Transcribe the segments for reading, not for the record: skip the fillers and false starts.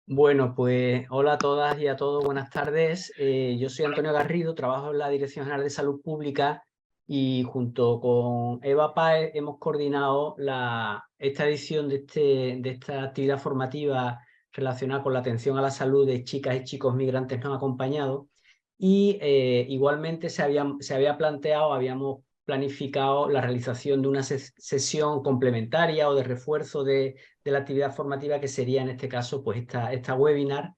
Bueno, pues hola a todas y a todos, buenas tardes. Yo soy Antonio Garrido, trabajo en la Dirección General de Salud Pública y junto con Eva Páez hemos coordinado esta edición de esta actividad formativa relacionada con la atención a la salud de chicas y chicos migrantes no acompañados. Y igualmente se había planteado, habíamos planificado la realización de una sesión complementaria o de refuerzo de la actividad formativa, que sería en este caso pues esta webinar,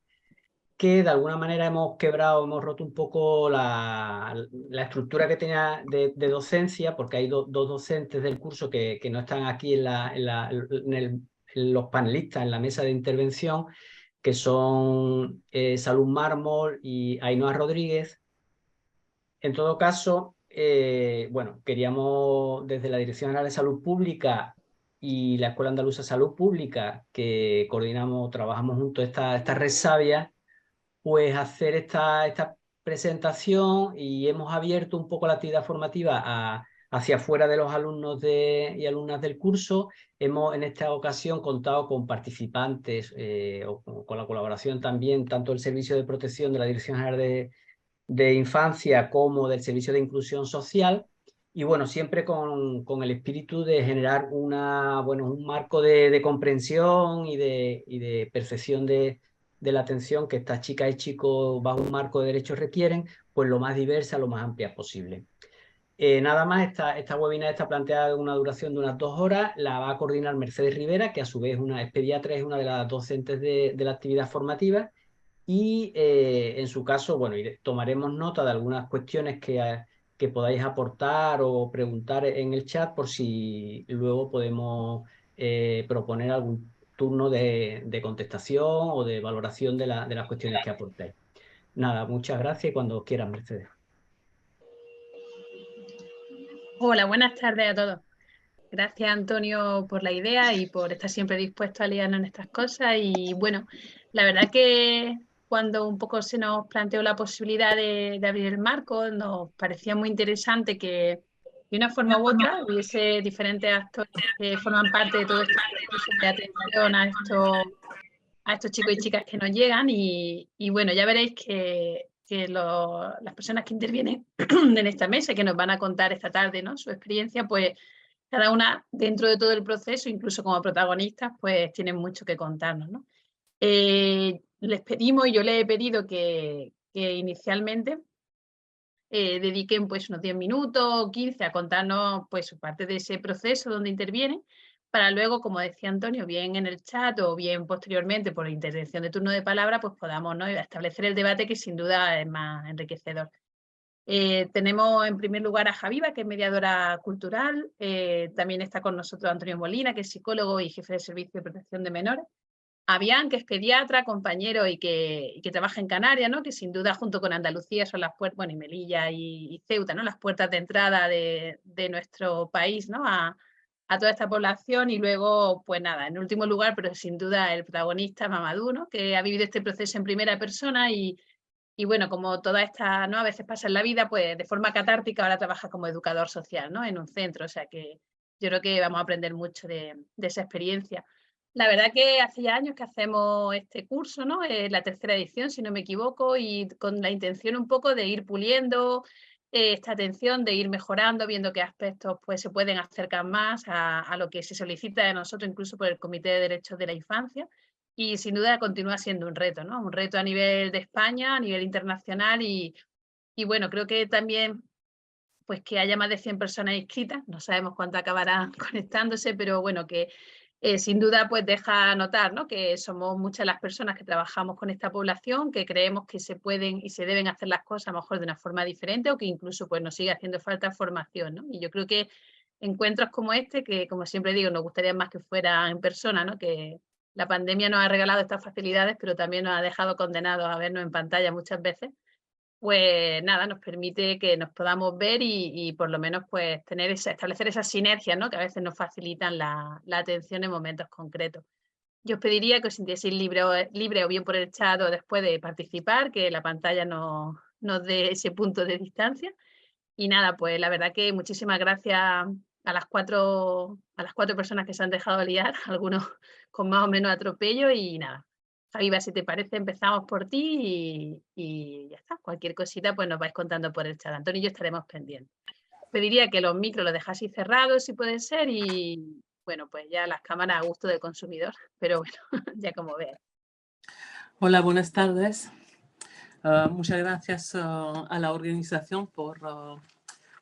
que de alguna manera hemos quebrado, hemos roto un poco la estructura que tenía de docencia, porque hay dos docentes del curso que no están aquí en los panelistas, en la mesa de intervención, que son Salud Mármol y Ainhoa Rodríguez. En todo caso, bueno, queríamos desde la Dirección General de Salud Pública y la Escuela Andaluza de Salud Pública, que coordinamos, trabajamos juntos esta red Sabia, pues hacer esta presentación, y hemos abierto un poco la actividad formativa hacia afuera de los alumnos y alumnas del curso. Hemos en esta ocasión contado con participantes o con la colaboración también tanto del Servicio de Protección de la Dirección General de Infancia como del Servicio de Inclusión Social, y bueno, siempre con el espíritu de generar un marco de comprensión y de percepción de la atención que estas chicas y chicos bajo un marco de derechos requieren, pues lo más diversa, lo más amplia posible. Nada más, esta webinar está planteada en una duración de unas 2 horas, la va a coordinar Mercedes Rivera, que a su vez es pediatra, es una de las docentes de la actividad formativa, y en su caso, bueno, tomaremos nota de algunas cuestiones que podáis aportar o preguntar en el chat, por si luego podemos proponer algún turno de contestación o de valoración de las cuestiones que aportéis. Nada, muchas gracias y cuando quieras, Mercedes. Hola, buenas tardes a todos. Gracias, Antonio, por la idea y por estar siempre dispuesto a liarnos en estas cosas. Y bueno, la verdad que cuando un poco se nos planteó la posibilidad de abrir el marco, nos parecía muy interesante que de una forma u otra hubiese diferentes actores que forman parte de todo este proceso de atención a estos chicos y chicas que nos llegan. Y bueno, ya veréis que las personas que intervienen en esta mesa, que nos van a contar esta tarde, ¿no?, su experiencia, pues cada una dentro de todo el proceso, incluso como protagonistas, pues tienen mucho que contarnos, ¿no? Les pedimos, y yo les he pedido que inicialmente dediquen pues unos 10 minutos o 15 a contarnos pues su parte de ese proceso donde intervienen, para luego, como decía Antonio, bien en el chat o bien posteriormente por la intervención de turno de palabra, pues podamos, ¿no?, establecer el debate, que sin duda es más enriquecedor. Tenemos en primer lugar a Javiva, que es mediadora cultural. También está con nosotros Antonio Molina, que es psicólogo y jefe de servicio de protección de menores. A Bian, que es pediatra, compañero y que trabaja en Canarias, ¿no?, que sin duda junto con Andalucía son las puertas, bueno, y Melilla y Ceuta, ¿no?, las puertas de entrada de nuestro país, ¿no?, a toda esta población. Y luego, pues nada, en último lugar, pero sin duda el protagonista, Mamadou, ¿no?, que ha vivido este proceso en primera persona y bueno, como toda esta, ¿no?, a veces pasa en la vida, pues de forma catártica ahora trabaja como educador social, ¿no?, en un centro. O sea que yo creo que vamos a aprender mucho de esa experiencia. La verdad que hace ya años que hacemos este curso, ¿no? Es la tercera edición, si no me equivoco, y con la intención un poco de ir puliendo esta atención, de ir mejorando, viendo qué aspectos pues, se pueden acercar más a lo que se solicita de nosotros, incluso por el Comité de Derechos de la Infancia. Y sin duda continúa siendo un reto, ¿no? Un reto a nivel de España, a nivel internacional y bueno, creo que también pues que haya más de 100 personas inscritas, no sabemos cuánto acabarán conectándose, pero bueno, que sin duda pues deja notar, ¿no?, que somos muchas las personas que trabajamos con esta población, que creemos que se pueden y se deben hacer las cosas a lo mejor de una forma diferente, o que incluso pues nos sigue haciendo falta formación, ¿no? Y yo creo que encuentros como este, que como siempre digo, nos gustaría más que fuera en persona, ¿no?, que la pandemia nos ha regalado estas facilidades, pero también nos ha dejado condenados a vernos en pantalla muchas veces. Pues nada, nos permite que nos podamos ver y por lo menos pues establecer esas sinergias, ¿no?, que a veces nos facilitan la atención en momentos concretos. Yo os pediría que os sintieseis libre o bien por el chat o después de participar, que la pantalla nos dé ese punto de distancia. Y nada, pues la verdad que muchísimas gracias a las cuatro personas que se han dejado liar, algunos con más o menos atropello, y nada, Aviva, si te parece, empezamos por ti y ya está. Cualquier cosita, pues nos vais contando por el chat. Antonio y yo estaremos pendientes. Pediría que los micros los dejaseis cerrados, si puede ser, y bueno, pues ya las cámaras a gusto del consumidor. Pero bueno, ya como veas. Hola, buenas tardes. Muchas gracias a la organización por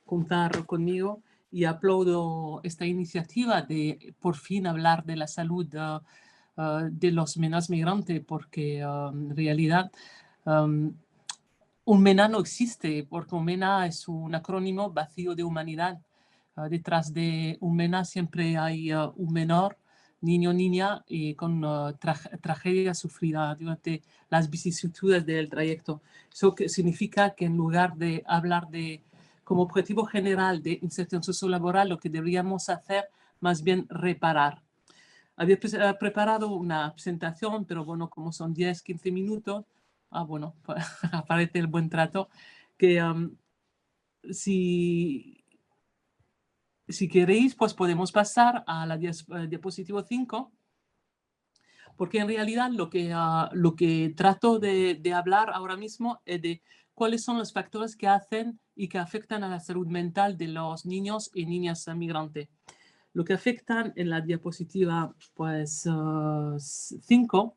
contar conmigo y aplaudo esta iniciativa de por fin hablar de la salud de los MENAs migrantes, porque en realidad un MENA no existe, porque un MENA es un acrónimo vacío de humanidad. Detrás de un MENA siempre hay un menor, niño, niña, y con tragedia sufrida durante las vicisitudes del trayecto. Eso que significa que en lugar de hablar de como objetivo general de inserción sociolaboral, lo que deberíamos hacer más bien reparar. Había preparado una presentación, pero bueno, como son 10, 15 minutos, bueno, aparece el buen trato, que si queréis, pues podemos pasar a la diapositiva 5, porque en realidad lo que trato de hablar ahora mismo es de cuáles son los factores que hacen y que afectan a la salud mental de los niños y niñas migrantes. Lo que afectan en la diapositiva pues, 5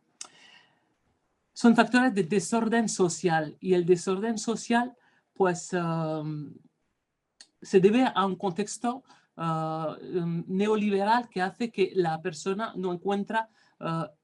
son factores de desorden social, y el desorden social pues se debe a un contexto neoliberal que hace que la persona no encuentra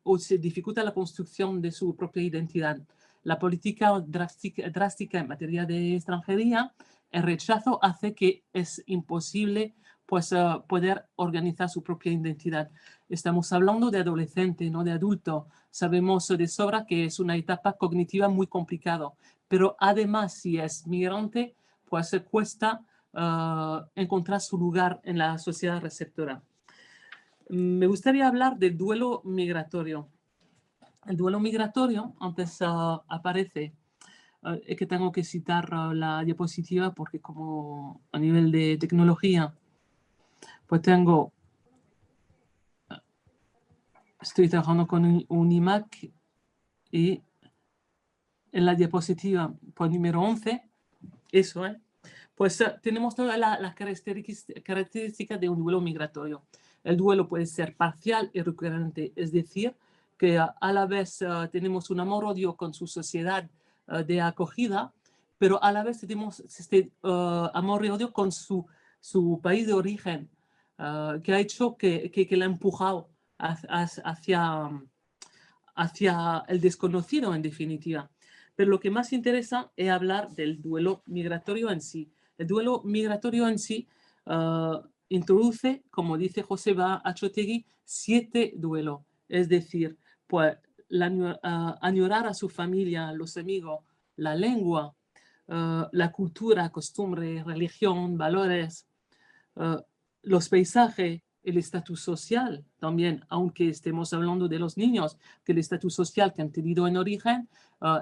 o se dificulta la construcción de su propia identidad. La política drástica en materia de extranjería, el rechazo hace que es imposible pues, poder organizar su propia identidad. Estamos hablando de adolescente, no de adulto. Sabemos de sobra que es una etapa cognitiva muy complicada, pero además si es migrante, pues se cuesta encontrar su lugar en la sociedad receptora. Me gustaría hablar del duelo migratorio. El duelo migratorio, antes aparece, es que tengo que citar la diapositiva porque como a nivel de tecnología, pues estoy trabajando con un iMac y en la diapositiva pues, número 11, eso es, pues tenemos todas las características de un duelo migratorio. El duelo puede ser parcial y recurrente, es decir, que a la vez tenemos un amor-odio con su sociedad de acogida, pero a la vez tenemos este amor y odio con su país de origen, que ha hecho que le ha empujado hacia el desconocido, en definitiva. Pero lo que más interesa es hablar del duelo migratorio en sí. El duelo migratorio en sí introduce, como dice Joseba Achotegui, 7 duelos. Es decir, pues, añorar a su familia, los amigos, la lengua, la cultura, costumbre, religión, valores, los paisajes, el estatus social también, aunque estemos hablando de los niños, que el estatus social que han tenido en origen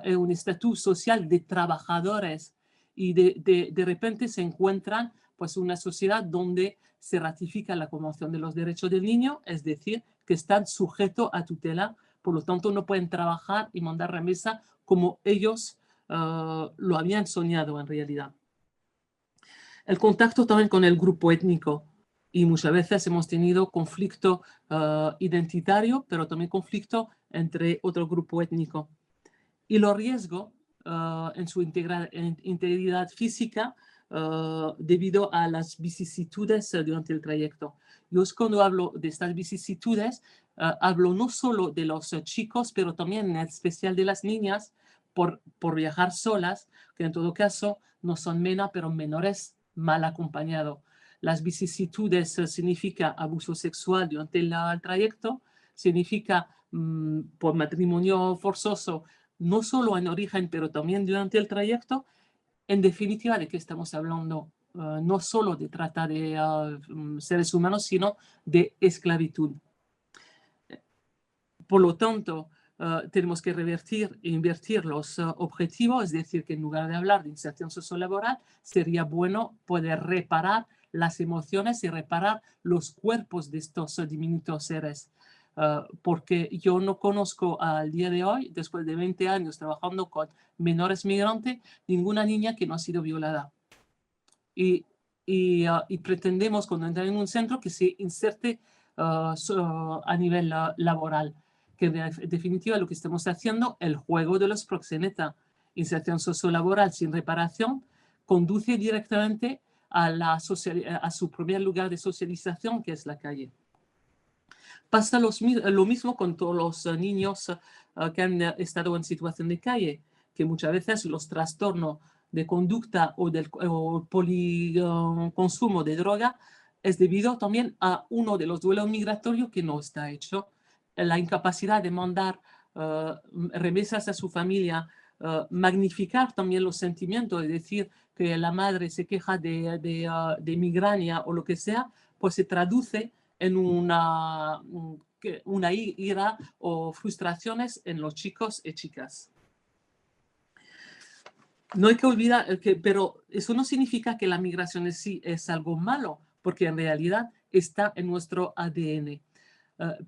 es un estatus social de trabajadores, y de repente se encuentran pues una sociedad donde se ratifica la Convención de los Derechos del Niño, es decir, que están sujetos a tutela, por lo tanto no pueden trabajar y mandar remesa como ellos lo habían soñado en realidad. El contacto también con el grupo étnico, y muchas veces hemos tenido conflicto identitario, pero también conflicto entre otro grupo étnico. Y los riesgos en su integridad física debido a las vicisitudes durante el trayecto. Yo cuando hablo de estas vicisitudes, hablo no solo de los chicos, pero también en especial de las niñas, por viajar solas, que en todo caso no son MENA, pero menores mal acompañados. Las vicisitudes significa abuso sexual durante el trayecto, significa por matrimonio forzoso, no solo en origen, pero también durante el trayecto. En definitiva, ¿de qué estamos hablando? No solo de trata de seres humanos, sino de esclavitud. Por lo tanto, tenemos que revertir e invertir los objetivos, es decir, que en lugar de hablar de inserción sociolaboral, sería bueno poder reparar las emociones y reparar los cuerpos de estos diminutos seres. porque yo no conozco al día de hoy, después de 20 años trabajando con menores migrantes, ninguna niña que no ha sido violada. Y pretendemos, cuando entra en un centro, que se inserte a nivel laboral, que en definitiva lo que estamos haciendo, el juego de los proxenetas, inserción sociolaboral sin reparación, conduce directamente a su primer lugar de socialización, que es la calle. Pasa lo mismo con todos los niños que han estado en situación de calle, que muchas veces los trastornos de conducta o del policonsumo de droga es debido también a uno de los duelos migratorios que no está hecho. La incapacidad de mandar remesas a su familia, magnificar también los sentimientos, es decir, que la madre se queja de migraña o lo que sea, pues se traduce en una ira o frustraciones en los chicos y chicas. No hay que olvidar pero eso no significa que la migración en sí es algo malo, porque en realidad está en nuestro ADN.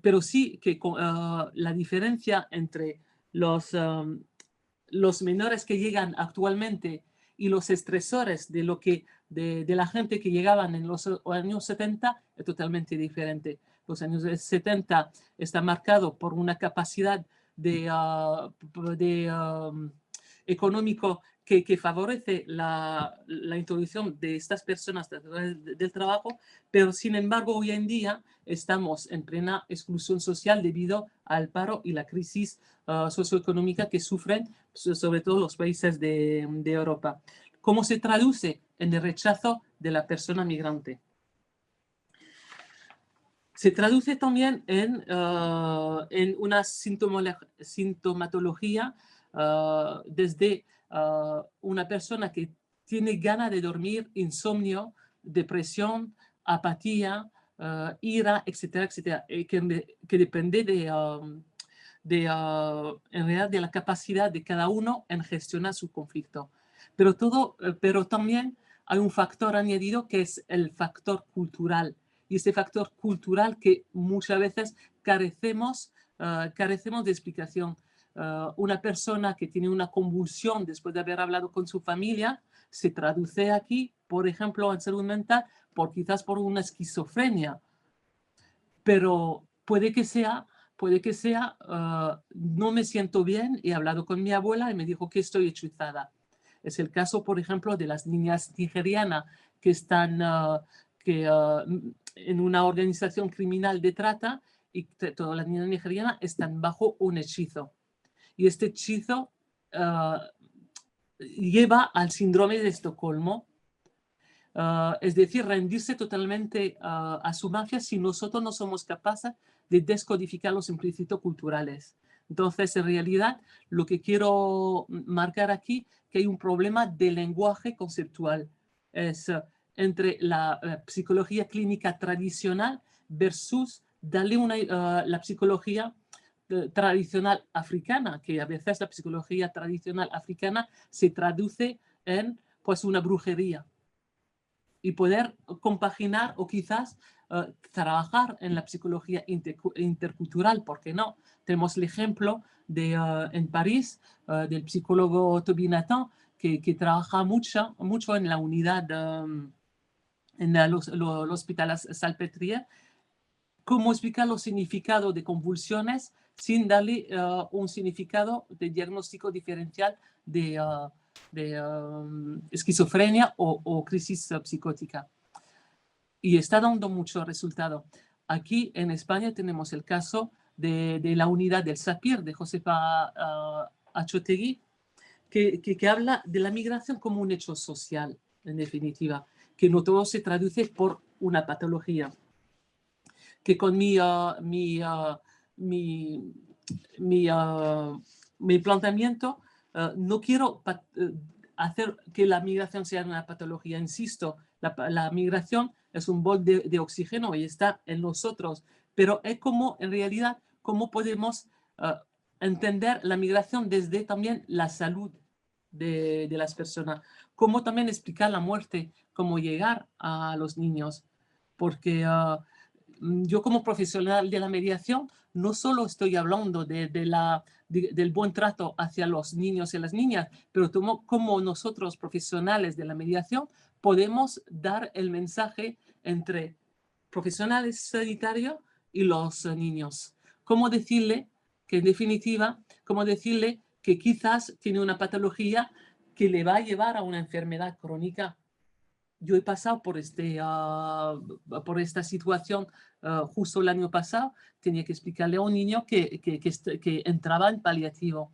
Pero sí que la diferencia entre los menores que llegan actualmente y los estresores de la gente que llegaban en los años 70 es totalmente diferente. Los años 70 está marcado por una capacidad económico que favorece la introducción de estas personas del trabajo, pero sin embargo hoy en día estamos en plena exclusión social debido al paro y la crisis socioeconómica que sufren sobre todo los países de Europa. ¿Cómo se traduce en el rechazo de la persona migrante? Se traduce también en una sintomatología desde una persona que tiene ganas de dormir, insomnio, depresión, apatía, ira, etcétera, etcétera, que depende en realidad de la capacidad de cada uno en gestionar su conflicto. Pero también hay un factor añadido que es el factor cultural. Y este factor cultural que muchas veces carecemos de explicación. Una persona que tiene una convulsión después de haber hablado con su familia se traduce aquí, por ejemplo, en salud mental, quizás por una esquizofrenia. Pero puede que sea, no me siento bien, he hablado con mi abuela y me dijo que estoy hechizada. Es el caso, por ejemplo, de las niñas nigerianas que están en una organización criminal de trata y todas las niñas nigerianas están bajo un hechizo. Y este hechizo lleva al síndrome de Estocolmo, es decir, rendirse totalmente a su mafia si nosotros no somos capaces de descodificar los implícitos culturales. Entonces, en realidad, lo que quiero marcar aquí que hay un problema de lenguaje conceptual. Es entre la psicología clínica tradicional versus darle la psicología tradicional africana, que a veces la psicología tradicional africana se traduce en pues una brujería. Y poder compaginar o quizás trabajar en la psicología intercultural, ¿por qué no? Tenemos el ejemplo en París del psicólogo Toby Nathan, que trabaja mucho en la unidad, en el hospital Salpêtrière, cómo explicar los significados de convulsiones sin darle un significado de diagnóstico diferencial de esquizofrenia o crisis psicótica. Y está dando mucho resultado. Aquí en España tenemos el caso de la unidad del SAPIR, de Josefa Achotegui, que habla de la migración como un hecho social, en definitiva, que no todo se traduce por una patología. Que con mi planteamiento no quiero hacer que la migración sea una patología. Insisto, la migración es un bol de oxígeno y está en nosotros, pero es como, en realidad, cómo podemos entender la migración desde también la salud de las personas, cómo también explicar la muerte, cómo llegar a los niños, porque yo como profesional de la mediación no solo estoy hablando del buen trato hacia los niños y las niñas, pero como nosotros profesionales de la mediación podemos dar el mensaje entre profesionales sanitarios y los niños. Cómo decirle que en definitiva, cómo decirle que quizás tiene una patología que le va a llevar a una enfermedad crónica. Yo he pasado por esta situación justo el año pasado. Tenía que explicarle a un niño que entraba en paliativo.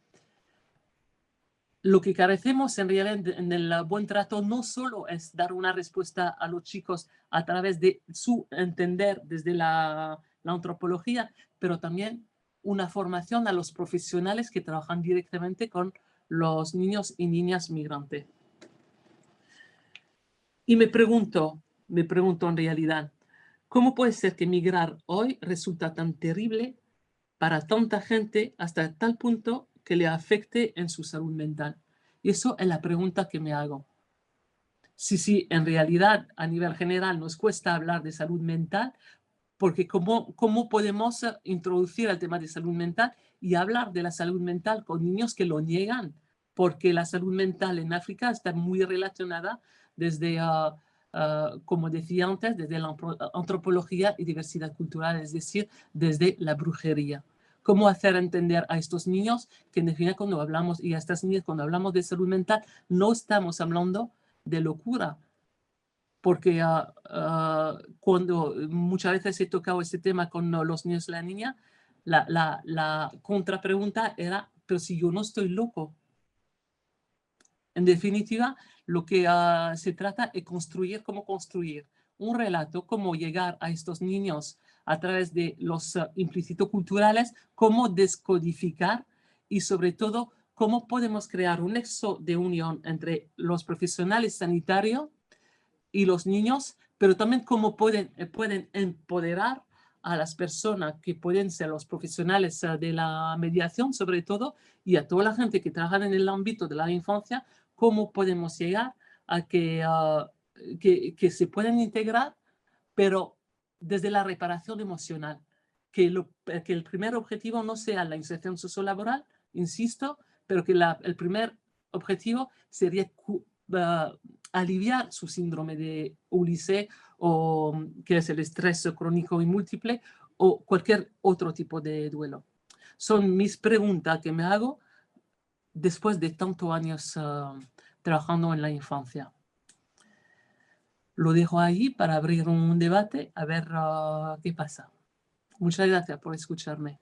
Lo que carecemos en realidad en el buen trato no solo es dar una respuesta a los chicos a través de su entender desde la antropología, pero también una formación a los profesionales que trabajan directamente con los niños y niñas migrantes. Y me pregunto en realidad, ¿cómo puede ser que migrar hoy resulta tan terrible para tanta gente hasta tal punto que le afecte en su salud mental? Y eso es la pregunta que me hago. Sí, en realidad a nivel general nos cuesta hablar de salud mental, porque ¿cómo podemos introducir el tema de salud mental y hablar de la salud mental con niños que lo niegan? Porque la salud mental en África está muy relacionada desde, como decía antes, desde la antropología y diversidad cultural, es decir, desde la brujería. ¿Cómo hacer entender a estos niños que en definitiva cuando hablamos, y a estas niñas cuando hablamos de salud mental, no estamos hablando de locura? Porque cuando muchas veces he tocado este tema con los niños y la niña, la contrapregunta era, pero si yo no estoy loco. En definitiva, lo que se trata es construir un relato, cómo llegar a estos niños a través de los implícitos culturales, cómo descodificar y sobre todo cómo podemos crear un nexo de unión entre los profesionales sanitarios y los niños, pero también cómo pueden empoderar a las personas que pueden ser los profesionales de la mediación, sobre todo, y a toda la gente que trabaja en el ámbito de la infancia, cómo podemos llegar a que se puedan integrar, pero desde la reparación emocional. Que el primer objetivo no sea la inserción sociolaboral, insisto, pero que el primer objetivo sería aliviar su síndrome de Ulises, o que es el estrés crónico y múltiple, o cualquier otro tipo de duelo. Son mis preguntas que me hago después de tantos años trabajando en la infancia. Lo dejo ahí para abrir un debate, a ver qué pasa. Muchas gracias por escucharme.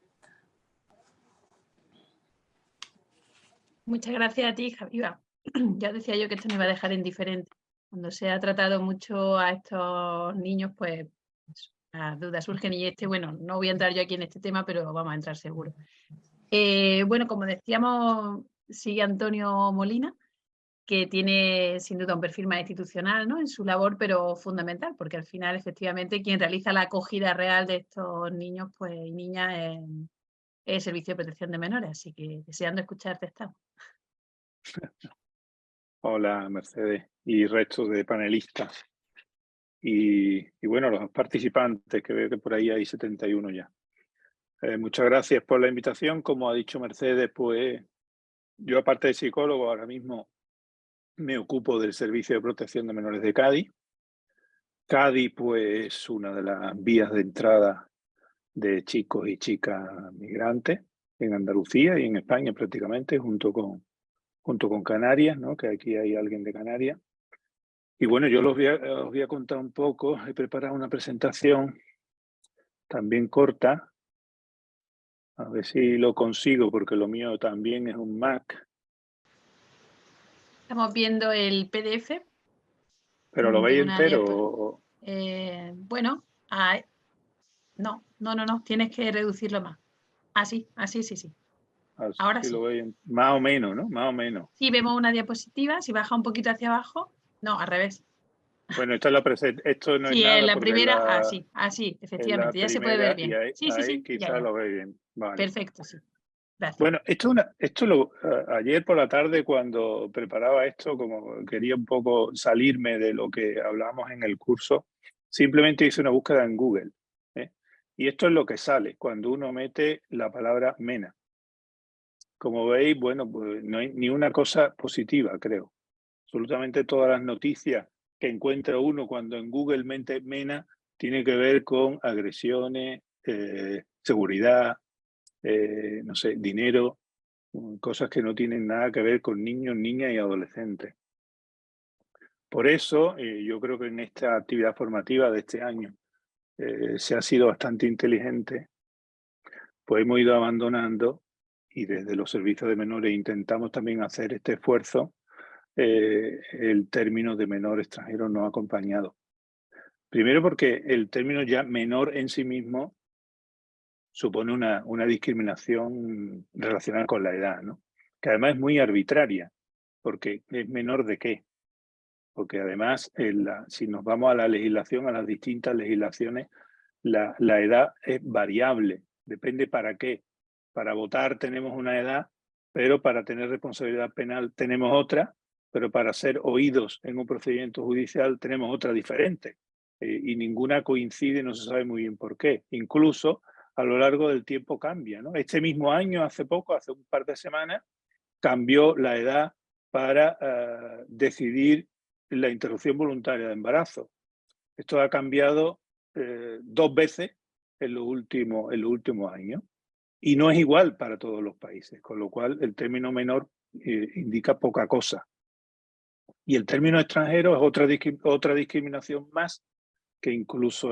Muchas gracias a ti, Javiva. Ya decía yo que esto no iba a dejar indiferente. Cuando se ha tratado mucho a estos niños, pues las dudas surgen y bueno, no voy a entrar yo aquí en este tema, pero vamos a entrar seguro. Bueno, como decíamos, sigue Antonio Molina, que tiene sin duda un perfil más institucional, ¿no?, en su labor, pero fundamental, porque al final efectivamente quien realiza la acogida real de estos niños pues, y niñas es el Servicio de Protección de Menores, así que deseando escucharte estamos. Hola, Mercedes, y resto de panelistas. Y bueno, los participantes, que veo que por ahí hay 71 ya. Muchas gracias por la invitación. Como ha dicho Mercedes, pues yo, aparte de psicólogo, ahora mismo me ocupo del Servicio de Protección de Menores de Cádiz. Cádiz, pues, es una de las vías de entrada de chicos y chicas migrantes en Andalucía y en España prácticamente, junto con Canarias, ¿no?, que aquí hay alguien de Canarias. Y bueno, yo os voy a contar un poco. He preparado una presentación también corta. A ver si lo consigo, porque lo mío también es un Mac. Estamos viendo el PDF. ¿Pero lo veis entero? Bueno, no, tienes que reducirlo más. Así, sí. Ahora sí. Lo veis más o menos, ¿no? Más o menos. Sí, vemos una diapositiva, si baja un poquito hacia abajo, no, al revés. Bueno, esta es la presentación. Esto no sí, es nada. En la primera, así, efectivamente, ya se puede ver bien. Ahí quizás ya. lo veis bien. Vale. Perfecto, sí. Gracias. Bueno, ayer por la tarde, cuando preparaba esto, como quería un poco salirme de lo que hablábamos en el curso, simplemente hice una búsqueda en Google, ¿eh? Y esto es lo que sale cuando uno mete la palabra MENA. Como veis, bueno, pues no hay ni una cosa positiva, creo. Absolutamente todas las noticias que encuentra uno cuando en Google mete MENA tiene que ver con agresiones, seguridad, no sé, dinero, cosas que no tienen nada que ver con niños, niñas y adolescentes. Por eso, yo creo que en esta actividad formativa de este año se ha sido bastante inteligente, pues hemos ido abandonando y desde los servicios de menores intentamos también hacer este esfuerzo, el término de menor extranjero no acompañado. Primero porque el término ya menor en sí mismo supone una discriminación relacionada con la edad, ¿no? Que además es muy arbitraria, porque ¿es menor de qué? Porque además, si nos vamos a la legislación, a las distintas legislaciones, la edad es variable, depende para qué. Para votar tenemos una edad, pero para tener responsabilidad penal tenemos otra, pero para ser oídos en un procedimiento judicial tenemos otra diferente. Y ninguna coincide, no se sabe muy bien por qué. Incluso a lo largo del tiempo cambia, ¿no? Este mismo año, hace poco, hace un par de semanas, cambió la edad para decidir la interrupción voluntaria de embarazo. Esto ha cambiado 2 veces en los últimos años y no es igual para todos los países, con lo cual el término menor indica poca cosa. Y el término extranjero es otra discriminación más que incluso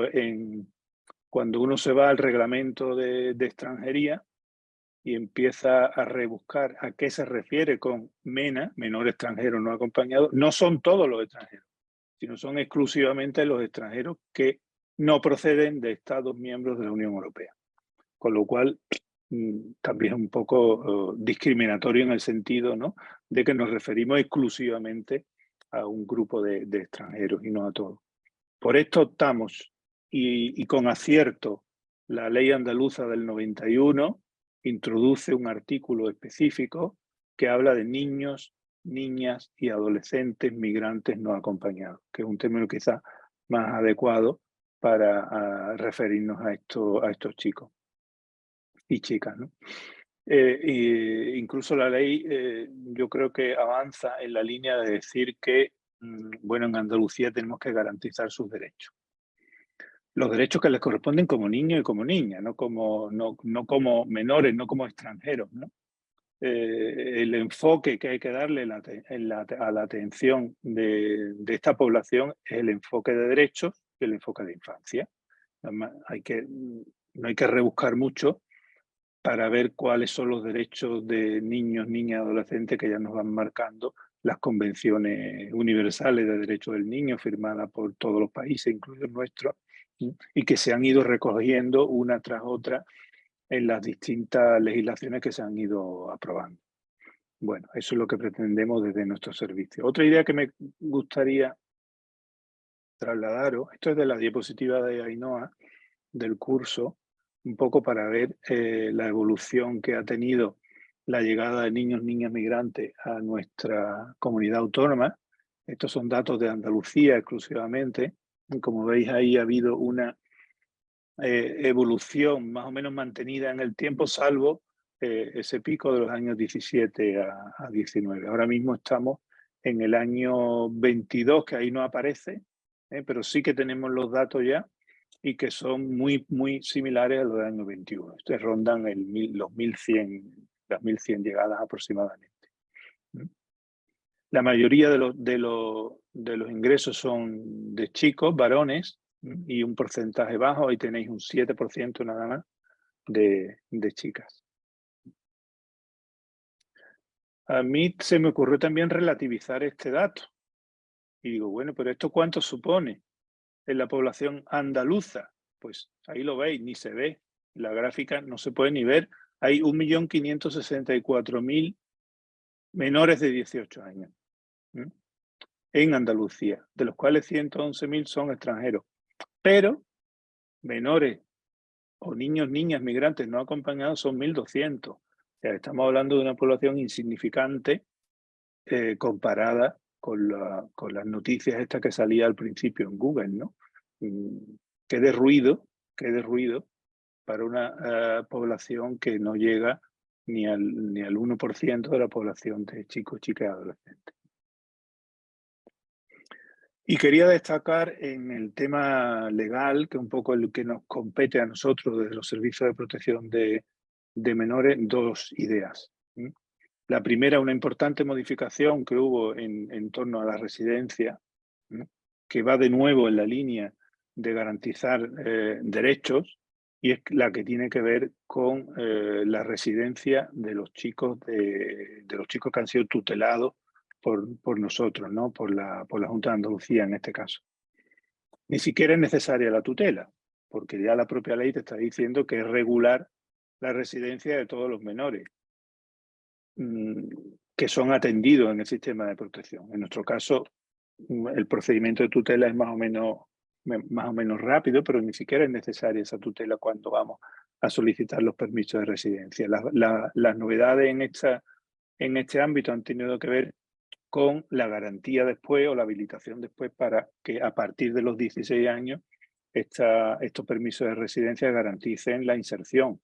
cuando uno se va al reglamento de extranjería y empieza a rebuscar a qué se refiere con MENA, menor extranjero no acompañado, no son todos los extranjeros, sino son exclusivamente los extranjeros que no proceden de Estados miembros de la Unión Europea. Con lo cual, también es un poco discriminatorio en el sentido, ¿no?, de que nos referimos exclusivamente a un grupo de extranjeros y no a todos. Por esto optamos, y con acierto, la ley andaluza del 91 introduce un artículo específico que habla de niños, niñas y adolescentes migrantes no acompañados, que es un término quizás más adecuado para referirnos a estos chicos y chicas, ¿no? Incluso la ley yo creo que avanza en la línea de decir que, bueno, en Andalucía tenemos que garantizar sus derechos. Los derechos que les corresponden como niños y como niñas, no como menores, no como extranjeros, ¿no? El enfoque que hay que darle a la atención de esta población es el enfoque de derechos y el enfoque de infancia. Además, no hay que rebuscar mucho para ver cuáles son los derechos de niños, niñas, adolescentes que ya nos van marcando las convenciones universales de derechos del niño firmadas por todos los países, incluido el nuestro, y que se han ido recogiendo una tras otra en las distintas legislaciones que se han ido aprobando. Bueno, eso es lo que pretendemos desde nuestro servicio. Otra idea que me gustaría trasladaros, esto es de la diapositiva de Ainhoa, del curso, un poco para ver la evolución que ha tenido la llegada de niños, niñas migrantes a nuestra comunidad autónoma. Estos son datos de Andalucía exclusivamente. Y como veis, ahí ha habido una evolución más o menos mantenida en el tiempo, salvo ese pico de los años 17 a 19. Ahora mismo estamos en el año 22, que ahí no aparece, pero sí que tenemos los datos ya y que son muy, muy similares a los del año 21. Estos rondan las 1.100 llegadas aproximadamente. La mayoría de los ingresos son de chicos, varones, y un porcentaje bajo, ahí tenéis un 7% nada más de chicas. A mí se me ocurrió también relativizar este dato. Y digo, bueno, pero ¿esto cuánto supone en la población andaluza? Pues ahí lo veis, ni se ve. La gráfica no se puede ni ver. Hay 1.564.000 menores de 18 años en Andalucía, de los cuales 111.000 son extranjeros. Pero menores o niños, niñas migrantes no acompañados son 1.200. O sea, estamos hablando de una población insignificante comparada con las noticias estas que salía al principio en Google, ¿no? Qué de ruido para una población que no llega ni al 1% de la población de chicos, chicas y adolescentes. Y quería destacar en el tema legal, que es un poco el que nos compete a nosotros desde los servicios de protección de menores, dos ideas. La primera, una importante modificación que hubo en torno a la residencia, que va de nuevo en la línea de garantizar derechos, y es la que tiene que ver con la residencia de los chicos que han sido tutelados por nosotros, ¿no? por la Junta de Andalucía en este caso. Ni siquiera es necesaria la tutela, porque ya la propia ley te está diciendo que es regular la residencia de todos los menores que son atendidos en el sistema de protección. En nuestro caso, el procedimiento de tutela es más o menos rápido, pero ni siquiera es necesaria esa tutela cuando vamos a solicitar los permisos de residencia. Las novedades en este ámbito han tenido que ver con la garantía después o la habilitación después para que a partir de los 16 años estos permisos de residencia garanticen la inserción,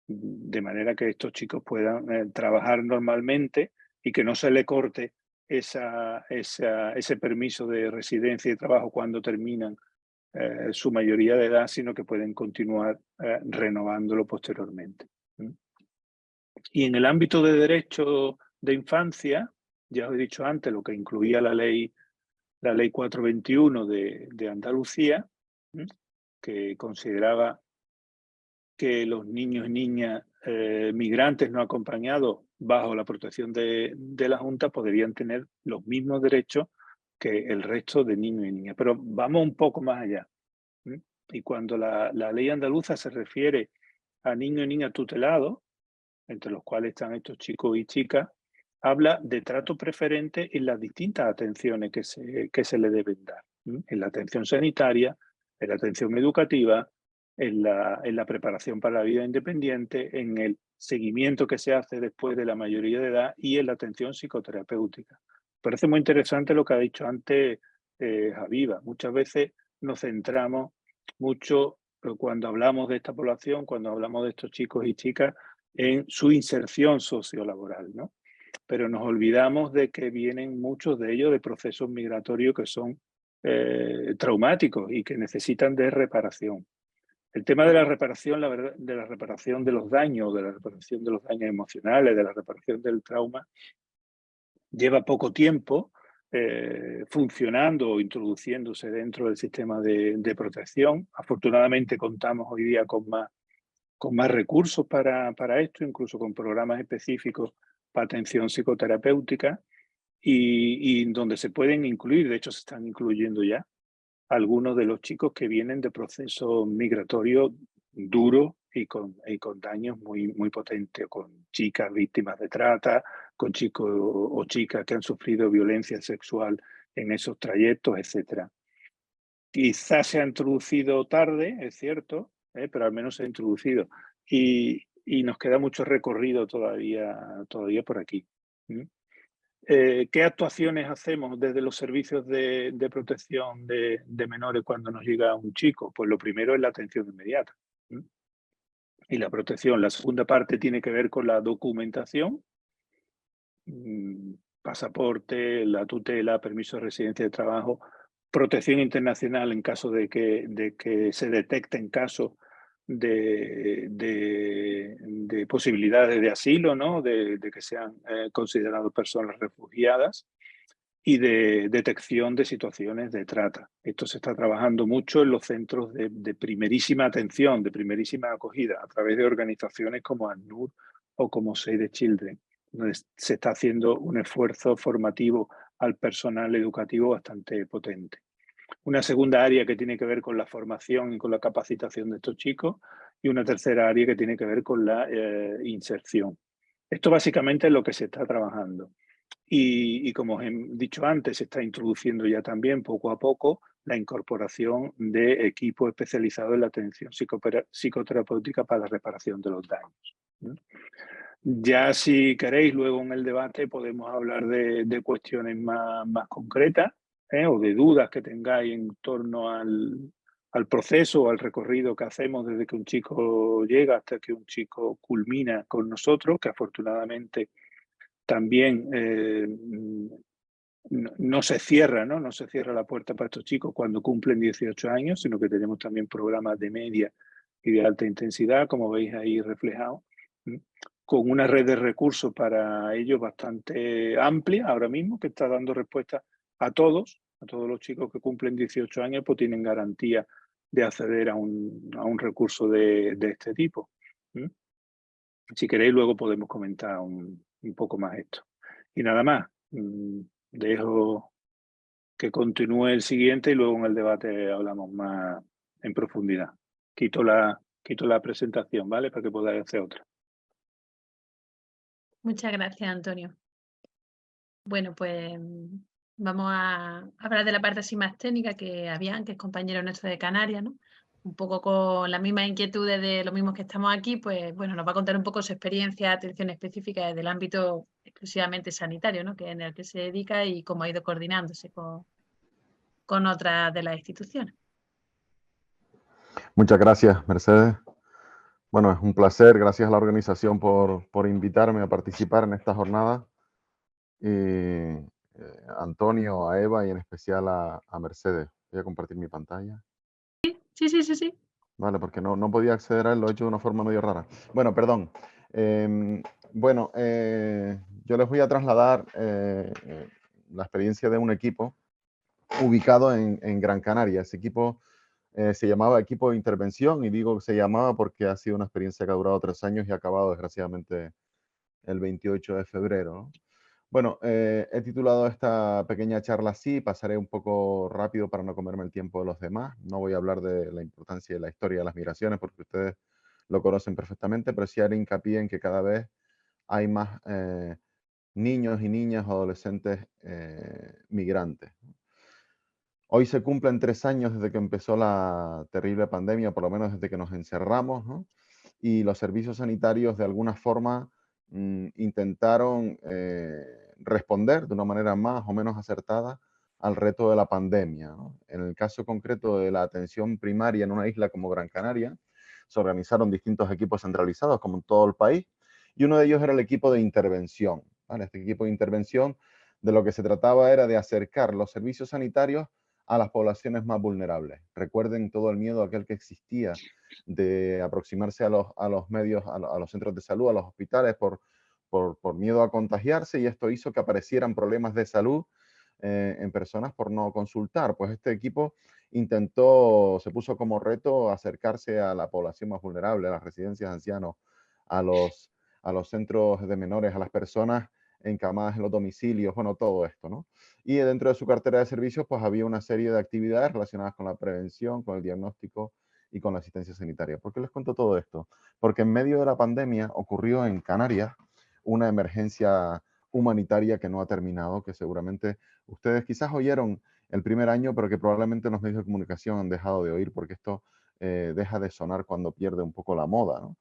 de manera que estos chicos puedan trabajar normalmente y que no se le corte ese permiso de residencia y trabajo cuando terminan su mayoría de edad, sino que pueden continuar renovándolo posteriormente. Y en el ámbito de derecho de infancia, ya os he dicho antes lo que incluía la ley 421 de Andalucía, que consideraba que los niños y niñas migrantes no acompañados bajo la protección de la Junta podrían tener los mismos derechos que el resto de niños y niñas. Pero vamos un poco más allá. Y cuando la ley andaluza se refiere a niños y niñas tutelados, entre los cuales están estos chicos y chicas, habla de trato preferente en las distintas atenciones que se le deben dar. En la atención sanitaria, en la atención educativa, en la preparación para la vida independiente, en el seguimiento que se hace después de la mayoría de edad y en la atención psicoterapéutica. Parece muy interesante lo que ha dicho antes Javiva. Muchas veces nos centramos mucho cuando hablamos de esta población, cuando hablamos de estos chicos y chicas, en su inserción sociolaboral, ¿no? Pero nos olvidamos de que vienen muchos de ellos de procesos migratorios que son traumáticos y que necesitan de reparación. El tema de la reparación, la verdad, de la reparación de los daños, de la reparación de los daños emocionales, de la reparación del trauma, lleva poco tiempo funcionando o introduciéndose dentro del sistema de protección. Afortunadamente contamos hoy día con más recursos para esto, incluso con programas específicos para atención psicoterapéutica y donde se pueden incluir, de hecho se están incluyendo ya, algunos de los chicos que vienen de procesos migratorios duros y con daños muy, muy potentes, con chicas víctimas de trata, con chicos o chicas que han sufrido violencia sexual en esos trayectos, etc. Quizás se ha introducido tarde, es cierto, pero al menos se ha introducido. Y nos queda mucho recorrido todavía por aquí. ¿Qué actuaciones hacemos desde los servicios de protección de menores cuando nos llega un chico? Pues lo primero es la atención inmediata y la protección. La segunda parte tiene que ver con la documentación, pasaporte, la tutela, permiso de residencia de trabajo, protección internacional en caso de que se detecten casos de posibilidades de asilo, ¿no? de que sean considerados personas refugiadas, y de detección de situaciones de trata. Esto se está trabajando mucho en los centros de primerísima atención, de primerísima acogida, a través de organizaciones como ACNUR o como Save the Children, donde se está haciendo un esfuerzo formativo al personal educativo bastante potente. Una segunda área que tiene que ver con la formación y con la capacitación de estos chicos, y una tercera área que tiene que ver con la inserción. Esto básicamente es lo que se está trabajando. Y como os he dicho antes, se está introduciendo ya también poco a poco la incorporación de equipos especializados en la atención psicoterapéutica para la reparación de los daños. Ya si queréis, luego en el debate podemos hablar de cuestiones más concretas o de dudas que tengáis en torno al proceso o al recorrido que hacemos desde que un chico llega hasta que un chico culmina con nosotros, que afortunadamente también no se cierra, ¿no? No se cierra la puerta para estos chicos cuando cumplen 18 años, sino que tenemos también programas de media y de alta intensidad, como veis ahí reflejado, con una red de recursos para ellos bastante amplia ahora mismo, que está dando respuesta a todos los chicos que cumplen 18 años, pues tienen garantía de acceder a un recurso de este tipo. Si queréis, luego podemos comentar un poco más esto. Y nada más, dejo que continúe el siguiente y luego en el debate hablamos más en profundidad. Quito la presentación, ¿vale? Para que podáis hacer otra. Muchas gracias, Antonio. Bueno, pues vamos a hablar de la parte así más técnica que Avian, que es compañero nuestro de Canarias, ¿no? Un poco con las mismas inquietudes de los mismos que estamos aquí, pues bueno, nos va a contar un poco su experiencia, atención específica desde el ámbito exclusivamente sanitario, ¿no? Que en el que se dedica y cómo ha ido coordinándose con otras de las instituciones. Muchas gracias, Mercedes. Bueno, es un placer, gracias a la organización por invitarme a participar en esta jornada. Y Antonio, a Eva y en especial a Mercedes. Voy a compartir mi pantalla. Sí. Vale, porque no podía acceder a él, lo he hecho de una forma medio rara. Bueno, perdón. Yo les voy a trasladar la experiencia de un equipo ubicado en Gran Canaria. Ese equipo se llamaba Equipo de Intervención, y digo que se llamaba porque ha sido una experiencia que ha durado 3 años y ha acabado desgraciadamente el 28 de febrero, ¿no? Bueno, he titulado esta pequeña charla así, pasaré un poco rápido para no comerme el tiempo de los demás. No voy a hablar de la importancia de la historia de las migraciones porque ustedes lo conocen perfectamente, pero sí haré hincapié en que cada vez hay más niños y niñas, adolescentes migrantes. Hoy se cumplen 3 años desde que empezó la terrible pandemia, por lo menos desde que nos encerramos, ¿no? Y los servicios sanitarios de alguna forma intentaron responder de una manera más o menos acertada al reto de la pandemia, ¿no? En el caso concreto de la atención primaria en una isla como Gran Canaria, se organizaron distintos equipos centralizados como en todo el país, y uno de ellos era el equipo de intervención, ¿vale? Este equipo de intervención, de lo que se trataba era de acercar los servicios sanitarios a las poblaciones más vulnerables. Recuerden todo el miedo aquel que existía de aproximarse a los medios, a los centros de salud, a los hospitales por miedo a contagiarse, y esto hizo que aparecieran problemas de salud en personas por no consultar. Pues este equipo se puso como reto acercarse a la población más vulnerable, a las residencias de ancianos, a los centros de menores, a las personas encamadas en los domicilios, bueno, todo esto, ¿no? Y dentro de su cartera de servicios, pues había una serie de actividades relacionadas con la prevención, con el diagnóstico y con la asistencia sanitaria. ¿Por qué les cuento todo esto? Porque en medio de la pandemia ocurrió en Canarias una emergencia humanitaria que no ha terminado, que seguramente ustedes quizás oyeron el primer año, pero que probablemente los medios de comunicación han dejado de oír, porque esto deja de sonar cuando pierde un poco la moda, ¿no?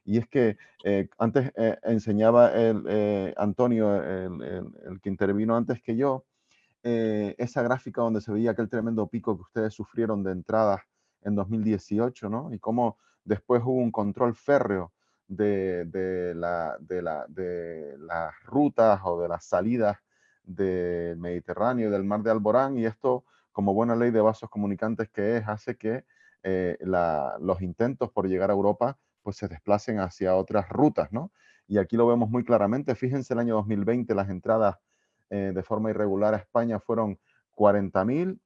Y es que antes enseñaba Antonio, el que intervino antes que yo, esa gráfica donde se veía aquel tremendo pico que ustedes sufrieron de entradas en 2018, ¿no? Y cómo después hubo un control férreo de las rutas o de las salidas del Mediterráneo y del Mar de Alborán, y esto, como buena ley de vasos comunicantes que es, hace que los intentos por llegar a Europa pues se desplacen hacia otras rutas, ¿no? Y aquí lo vemos muy claramente. Fíjense, el año 2020 las entradas de forma irregular a España fueron 40.000,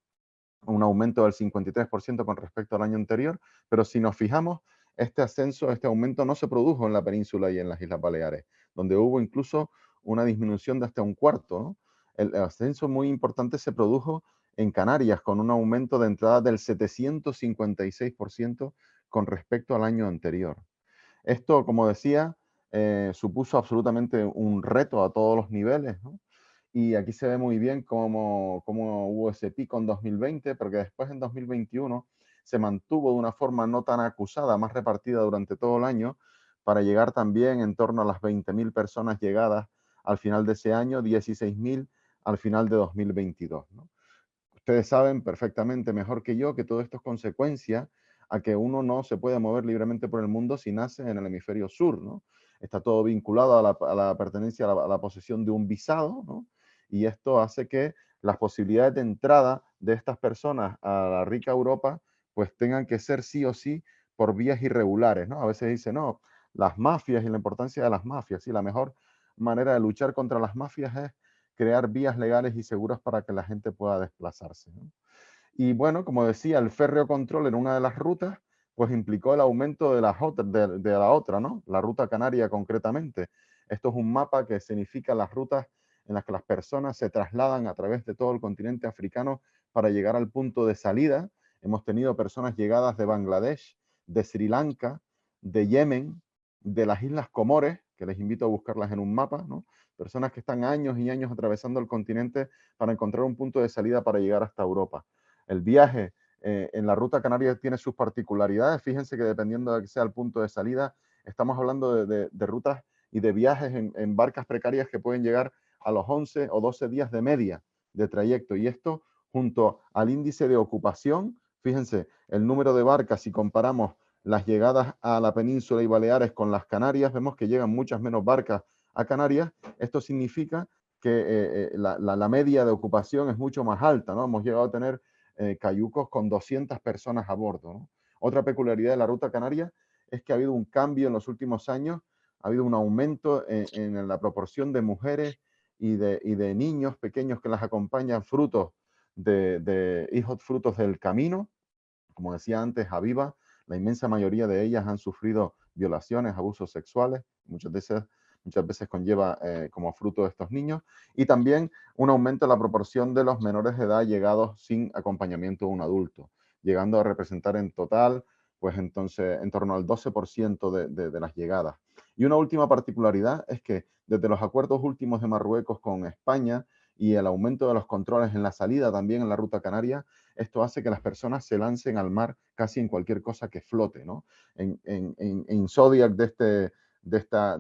un aumento del 53% con respecto al año anterior, pero si nos fijamos, este aumento no se produjo en la península y en las Islas Baleares, donde hubo incluso una disminución de hasta un cuarto, ¿no? El ascenso muy importante se produjo en Canarias, con un aumento de entradas del 756% con respecto al año anterior. Esto, como decía, supuso absolutamente un reto a todos los niveles, ¿no? Y aquí se ve muy bien cómo hubo ese pico en 2020, porque después en 2021 se mantuvo de una forma no tan acusada, más repartida durante todo el año, para llegar también en torno a las 20.000 personas llegadas al final de ese año, 16.000 al final de 2022, ¿no? Ustedes saben perfectamente mejor que yo que todo esto es consecuencia a que uno no se puede mover libremente por el mundo si nace en el hemisferio sur, ¿no? Está todo vinculado a la pertenencia, a la posesión de un visado, ¿no? Y esto hace que las posibilidades de entrada de estas personas a la rica Europa pues tengan que ser sí o sí por vías irregulares, ¿no? A veces dice, no, las mafias y la importancia de las mafias, y la mejor manera de luchar contra las mafias es crear vías legales y seguras para que la gente pueda desplazarse, ¿no? Y bueno, como decía, el férreo control en una de las rutas, pues implicó el aumento de de la otra, ¿no? La ruta canaria concretamente. Esto es un mapa que significa las rutas en las que las personas se trasladan a través de todo el continente africano para llegar al punto de salida. Hemos tenido personas llegadas de Bangladesh, de Sri Lanka, de Yemen, de las Islas Comores, que les invito a buscarlas en un mapa, ¿no? Personas que están años y años atravesando el continente para encontrar un punto de salida para llegar hasta Europa. El viaje en la ruta canaria tiene sus particularidades. Fíjense que dependiendo de que sea el punto de salida, estamos hablando de rutas y de viajes en barcas precarias que pueden llegar a los 11 o 12 días de media de trayecto. Y esto junto al índice de ocupación, fíjense, el número de barcas, si comparamos las llegadas a la península y Baleares con las Canarias, vemos que llegan muchas menos barcas a Canarias. Esto significa que la media de ocupación es mucho más alta, ¿no? Hemos llegado a tener cayucos con 200 personas a bordo, ¿no? Otra peculiaridad de la ruta canaria es que ha habido un cambio en los últimos años, ha habido un aumento en la proporción de mujeres y de niños pequeños que las acompañan, frutos hijos frutos del camino. Como decía antes, Aviva, la inmensa mayoría de ellas han sufrido violaciones, abusos sexuales, muchas veces conlleva como fruto de estos niños, y también un aumento en la proporción de los menores de edad llegados sin acompañamiento de un adulto, llegando a representar en total, pues entonces, en torno al 12% de las llegadas. Y una última particularidad es que desde los acuerdos últimos de Marruecos con España y el aumento de los controles en la salida también en la ruta canaria, esto hace que las personas se lancen al mar casi en cualquier cosa que flote, ¿no? En Zodiac de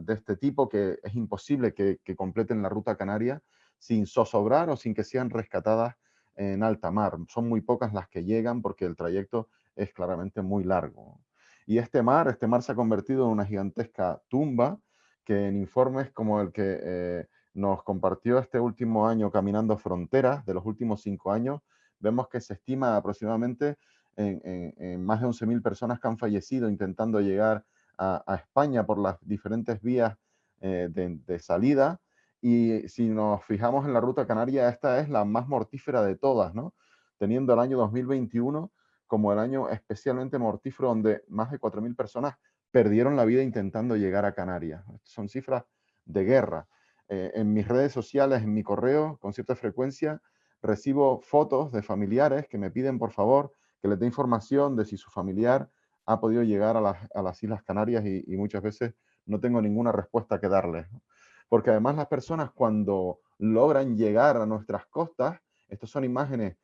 este tipo, que es imposible que completen la ruta canaria sin zozobrar o sin que sean rescatadas en alta mar. Son muy pocas las que llegan porque el trayecto es claramente muy largo. Y este mar se ha convertido en una gigantesca tumba que en informes como el que nos compartió este último año Caminando Fronteras, de los últimos 5 años, vemos que se estima aproximadamente en más de 11.000 personas que han fallecido intentando llegar a España por las diferentes vías de salida. Y si nos fijamos en la ruta canaria, esta es la más mortífera de todas, ¿no? Teniendo el año 2021 como el año especialmente mortífero, donde más de 4.000 personas perdieron la vida intentando llegar a Canarias. Son cifras de guerra. En mis redes sociales, en mi correo, con cierta frecuencia, recibo fotos de familiares que me piden, por favor, que les dé información de si su familiar ha podido llegar a las Islas Canarias y muchas veces no tengo ninguna respuesta que darles, ¿no? Porque además las personas cuando logran llegar a nuestras costas, estas son imágenes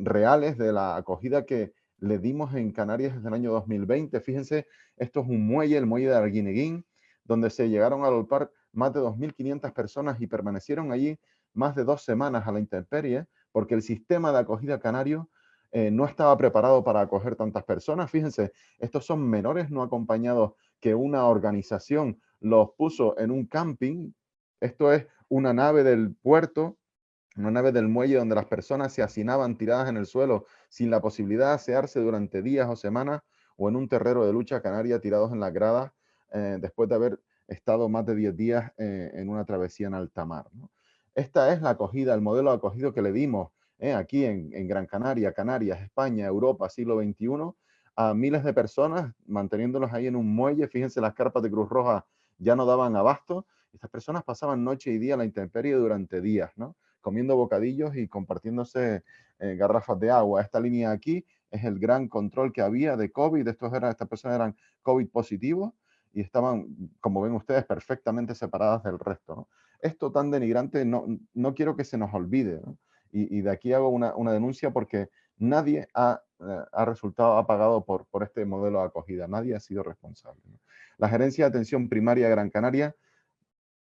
reales de la acogida que le dimos en Canarias desde el año 2020. Fíjense, esto es un muelle, el muelle de Arguineguín, donde se llegaron a alopar más de 2.500 personas y permanecieron allí más de 2 semanas a la intemperie, porque el sistema de acogida canario no estaba preparado para acoger tantas personas. Fíjense, estos son menores no acompañados que una organización los puso en un camping. Esto es una nave del puerto, una nave del muelle donde las personas se hacinaban tiradas en el suelo sin la posibilidad de asearse durante días o semanas, o en un terrero de lucha canaria tirados en las gradas después de haber estado más de 10 días en una travesía en alta mar, ¿no? Esta es la acogida, el modelo de acogido que le dimos aquí en Gran Canaria, Canarias, España, Europa, siglo XXI, a miles de personas, manteniéndolos ahí en un muelle. Fíjense, las carpas de Cruz Roja ya no daban abasto. Estas personas pasaban noche y día a la intemperie durante días, ¿no? Comiendo bocadillos y compartiéndose garrafas de agua. Esta línea aquí es el gran control que había de COVID. Estas personas eran COVID positivos y estaban, como ven ustedes, perfectamente separadas del resto, ¿no? Esto tan denigrante no quiero que se nos olvide, ¿no? Y de aquí hago una denuncia porque nadie ha pagado por este modelo de acogida. Nadie ha sido responsable, ¿no? La Gerencia de Atención Primaria de Gran Canaria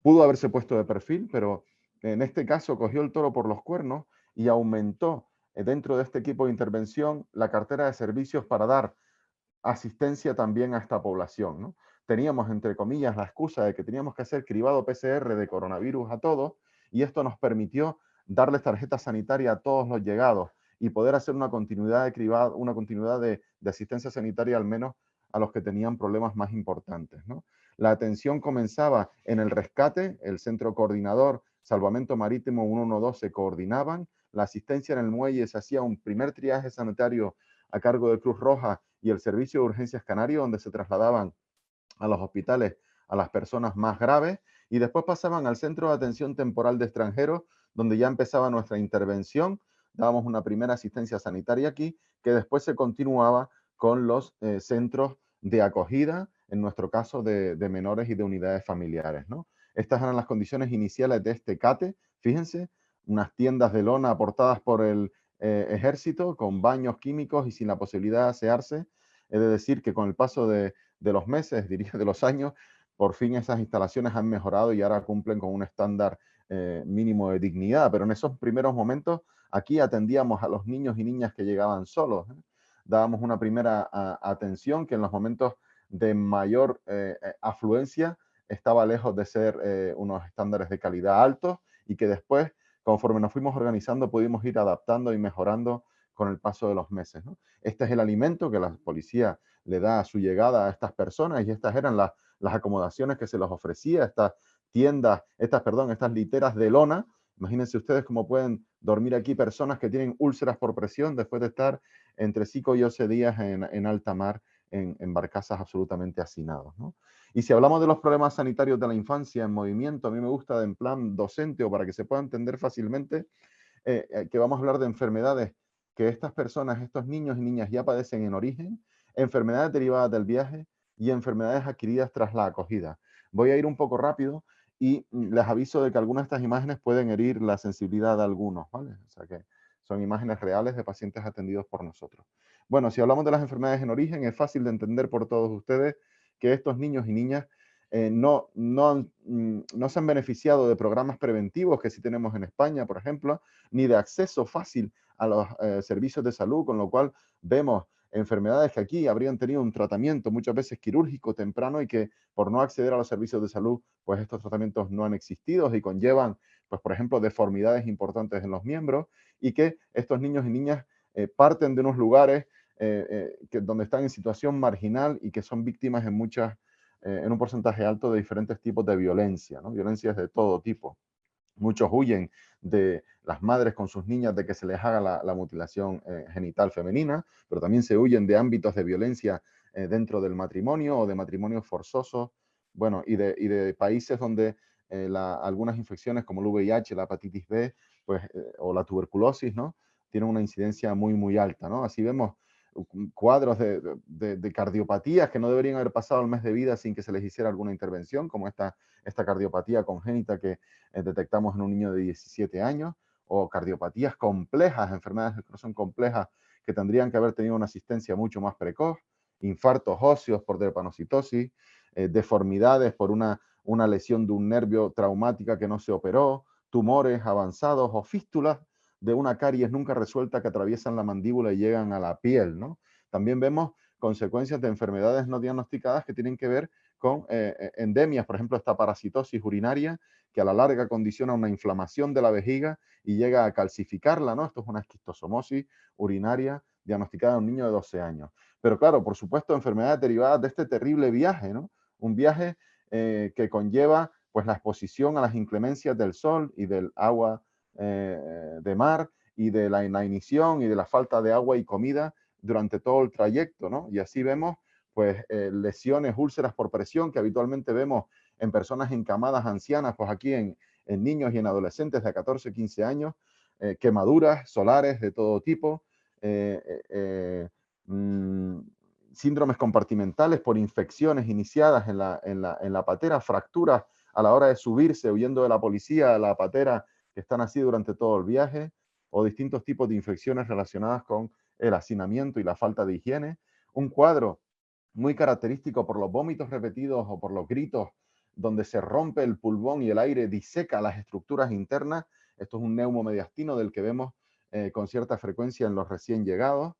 pudo haberse puesto de perfil, pero en este caso cogió el toro por los cuernos y aumentó dentro de este equipo de intervención la cartera de servicios para dar asistencia también a esta población, ¿no? Teníamos, entre comillas, la excusa de que teníamos que hacer cribado PCR de coronavirus a todos, y esto nos permitió darles tarjeta sanitaria a todos los llegados y poder hacer una continuidad de cribado, una continuidad de asistencia sanitaria al menos a los que tenían problemas más importantes, ¿no? La atención comenzaba en el rescate, el centro coordinador, Salvamento Marítimo 112 se coordinaban, la asistencia en el muelle se hacía un primer triaje sanitario a cargo de Cruz Roja y el Servicio de Urgencias Canario, donde se trasladaban a los hospitales a las personas más graves, y después pasaban al Centro de Atención Temporal de Extranjeros, donde ya empezaba nuestra intervención, dábamos una primera asistencia sanitaria aquí, que después se continuaba con los centros de acogida, en nuestro caso de menores y de unidades familiares, ¿no? Estas eran las condiciones iniciales de este CATE, fíjense, unas tiendas de lona aportadas por el ejército, con baños químicos y sin la posibilidad de asearse. He de decir que con el paso de los meses, diría de los años, por fin esas instalaciones han mejorado y ahora cumplen con un estándar mínimo de dignidad, pero en esos primeros momentos aquí atendíamos a los niños y niñas que llegaban solos, ¿eh? Dábamos una primera atención que en los momentos de mayor afluencia estaba lejos de ser unos estándares de calidad altos, y que después, conforme nos fuimos organizando, pudimos ir adaptando y mejorando con el paso de los meses, ¿no? Este es el alimento que la policía le da a su llegada a estas personas, y estas eran las acomodaciones que se les ofrecía, estas tiendas, estas literas de lona. Imagínense ustedes cómo pueden dormir aquí personas que tienen úlceras por presión después de estar entre 5 y 11 días en alta mar, en barcazas absolutamente hacinados, ¿no? Y si hablamos de los problemas sanitarios de la infancia en movimiento, a mí me gusta en plan docente o para que se pueda entender fácilmente, que vamos a hablar de enfermedades que estas personas, estos niños y niñas ya padecen en origen, enfermedades derivadas del viaje y enfermedades adquiridas tras la acogida. Voy a ir un poco rápido y les aviso de que algunas de estas imágenes pueden herir la sensibilidad de algunos, ¿vale? O sea que son imágenes reales de pacientes atendidos por nosotros. Bueno, si hablamos de las enfermedades en origen, es fácil de entender por todos ustedes que estos niños y niñas no se han beneficiado de programas preventivos que sí tenemos en España, por ejemplo, ni de acceso fácil a los servicios de salud, con lo cual vemos enfermedades que aquí habrían tenido un tratamiento muchas veces quirúrgico temprano, y que por no acceder a los servicios de salud, pues estos tratamientos no han existido y conllevan, pues por ejemplo, deformidades importantes en los miembros, y que estos niños y niñas parten de unos lugares donde están en situación marginal y que son víctimas en un porcentaje alto de diferentes tipos de violencia, ¿no? Violencias de todo tipo. Muchos huyen de las madres con sus niñas de que se les haga la mutilación genital femenina, pero también se huyen de ámbitos de violencia dentro del matrimonio o de matrimonios forzosos, bueno, y de países donde algunas infecciones como el VIH, la hepatitis B, pues, o la tuberculosis, ¿no?, tienen una incidencia muy, muy alta, ¿no? Así vemos cuadros de cardiopatías que no deberían haber pasado el mes de vida sin que se les hiciera alguna intervención, como esta cardiopatía congénita que detectamos en un niño de 17 años, o cardiopatías complejas, enfermedades del corazón complejas que tendrían que haber tenido una asistencia mucho más precoz, infartos óseos por drepanocitosis, deformidades por una lesión de un nervio traumática que no se operó, tumores avanzados o fístulas de una caries nunca resuelta que atraviesan la mandíbula y llegan a la piel, ¿no? También vemos consecuencias de enfermedades no diagnosticadas que tienen que ver con endemias, por ejemplo, esta parasitosis urinaria, que a la larga condiciona una inflamación de la vejiga y llega a calcificarla, ¿no? Esto es una esquistosomosis urinaria diagnosticada en un niño de 12 años. Pero claro, por supuesto, enfermedades derivadas de este terrible viaje, ¿no? Un viaje que conlleva, pues, la exposición a las inclemencias del sol y del agua de mar, y de la inanición y de la falta de agua y comida durante todo el trayecto, ¿no? Y así vemos, pues, lesiones, úlceras por presión que habitualmente vemos en personas encamadas ancianas, pues aquí en niños y en adolescentes de 14, 15 años, quemaduras solares de todo tipo, síndromes compartimentales por infecciones iniciadas en la patera, fracturas a la hora de subirse huyendo de la policía a la patera que están así durante todo el viaje, o distintos tipos de infecciones relacionadas con el hacinamiento y la falta de higiene. Un cuadro muy característico por los vómitos repetidos o por los gritos, donde se rompe el pulmón y el aire diseca las estructuras internas. Esto es un neumomediastino del que vemos con cierta frecuencia en los recién llegados,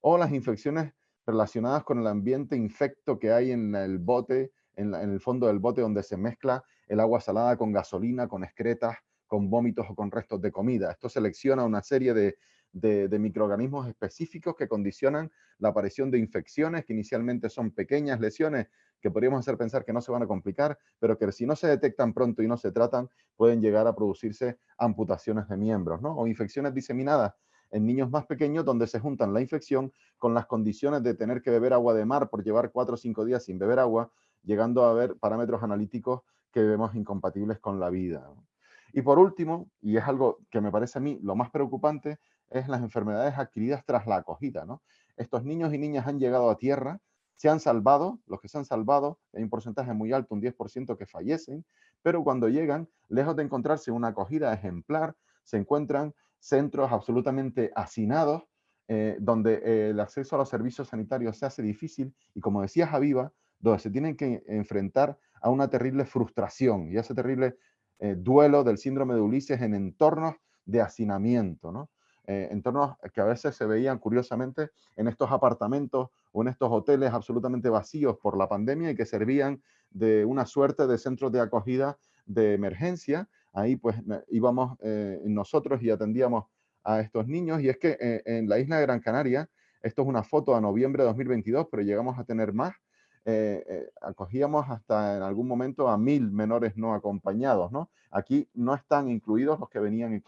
o las infecciones relacionadas con el ambiente infecto que hay en el bote, en el fondo del bote donde se mezcla el agua salada con gasolina, con excretas, con vómitos o con restos de comida. Esto selecciona una serie de microorganismos específicos que condicionan la aparición de infecciones que inicialmente son pequeñas lesiones que podríamos hacer pensar que no se van a complicar, pero que si no se detectan pronto y no se tratan, pueden llegar a producirse amputaciones de miembros, ¿no? O infecciones diseminadas en niños más pequeños donde se juntan la infección con las condiciones de tener que beber agua de mar por llevar 4 o 5 días sin beber agua, llegando a haber parámetros analíticos que vemos incompatibles con la vida, ¿no? Y por último, y es algo que me parece a mí lo más preocupante, es las enfermedades adquiridas tras la acogida, ¿no? Estos niños y niñas han llegado a tierra, se han salvado, los que se han salvado, hay un porcentaje muy alto, un 10% que fallecen, pero cuando llegan, lejos de encontrarse una acogida ejemplar, se encuentran centros absolutamente hacinados, donde el acceso a los servicios sanitarios se hace difícil y, como decía Javiva, donde se tienen que enfrentar a una terrible frustración y a ese terrible duelo del síndrome de Ulises en entornos de hacinamiento, ¿no? Entornos que a veces se veían curiosamente en estos apartamentos o en estos hoteles absolutamente vacíos por la pandemia y que servían de una suerte de centros de acogida de emergencia. Ahí pues íbamos nosotros y atendíamos a estos niños, y es que en la isla de Gran Canaria, esto es una foto a noviembre de 2022, pero llegamos a tener más, acogíamos hasta en algún momento a 1000 menores no acompañados, ¿no? Aquí no están incluidos los que venían en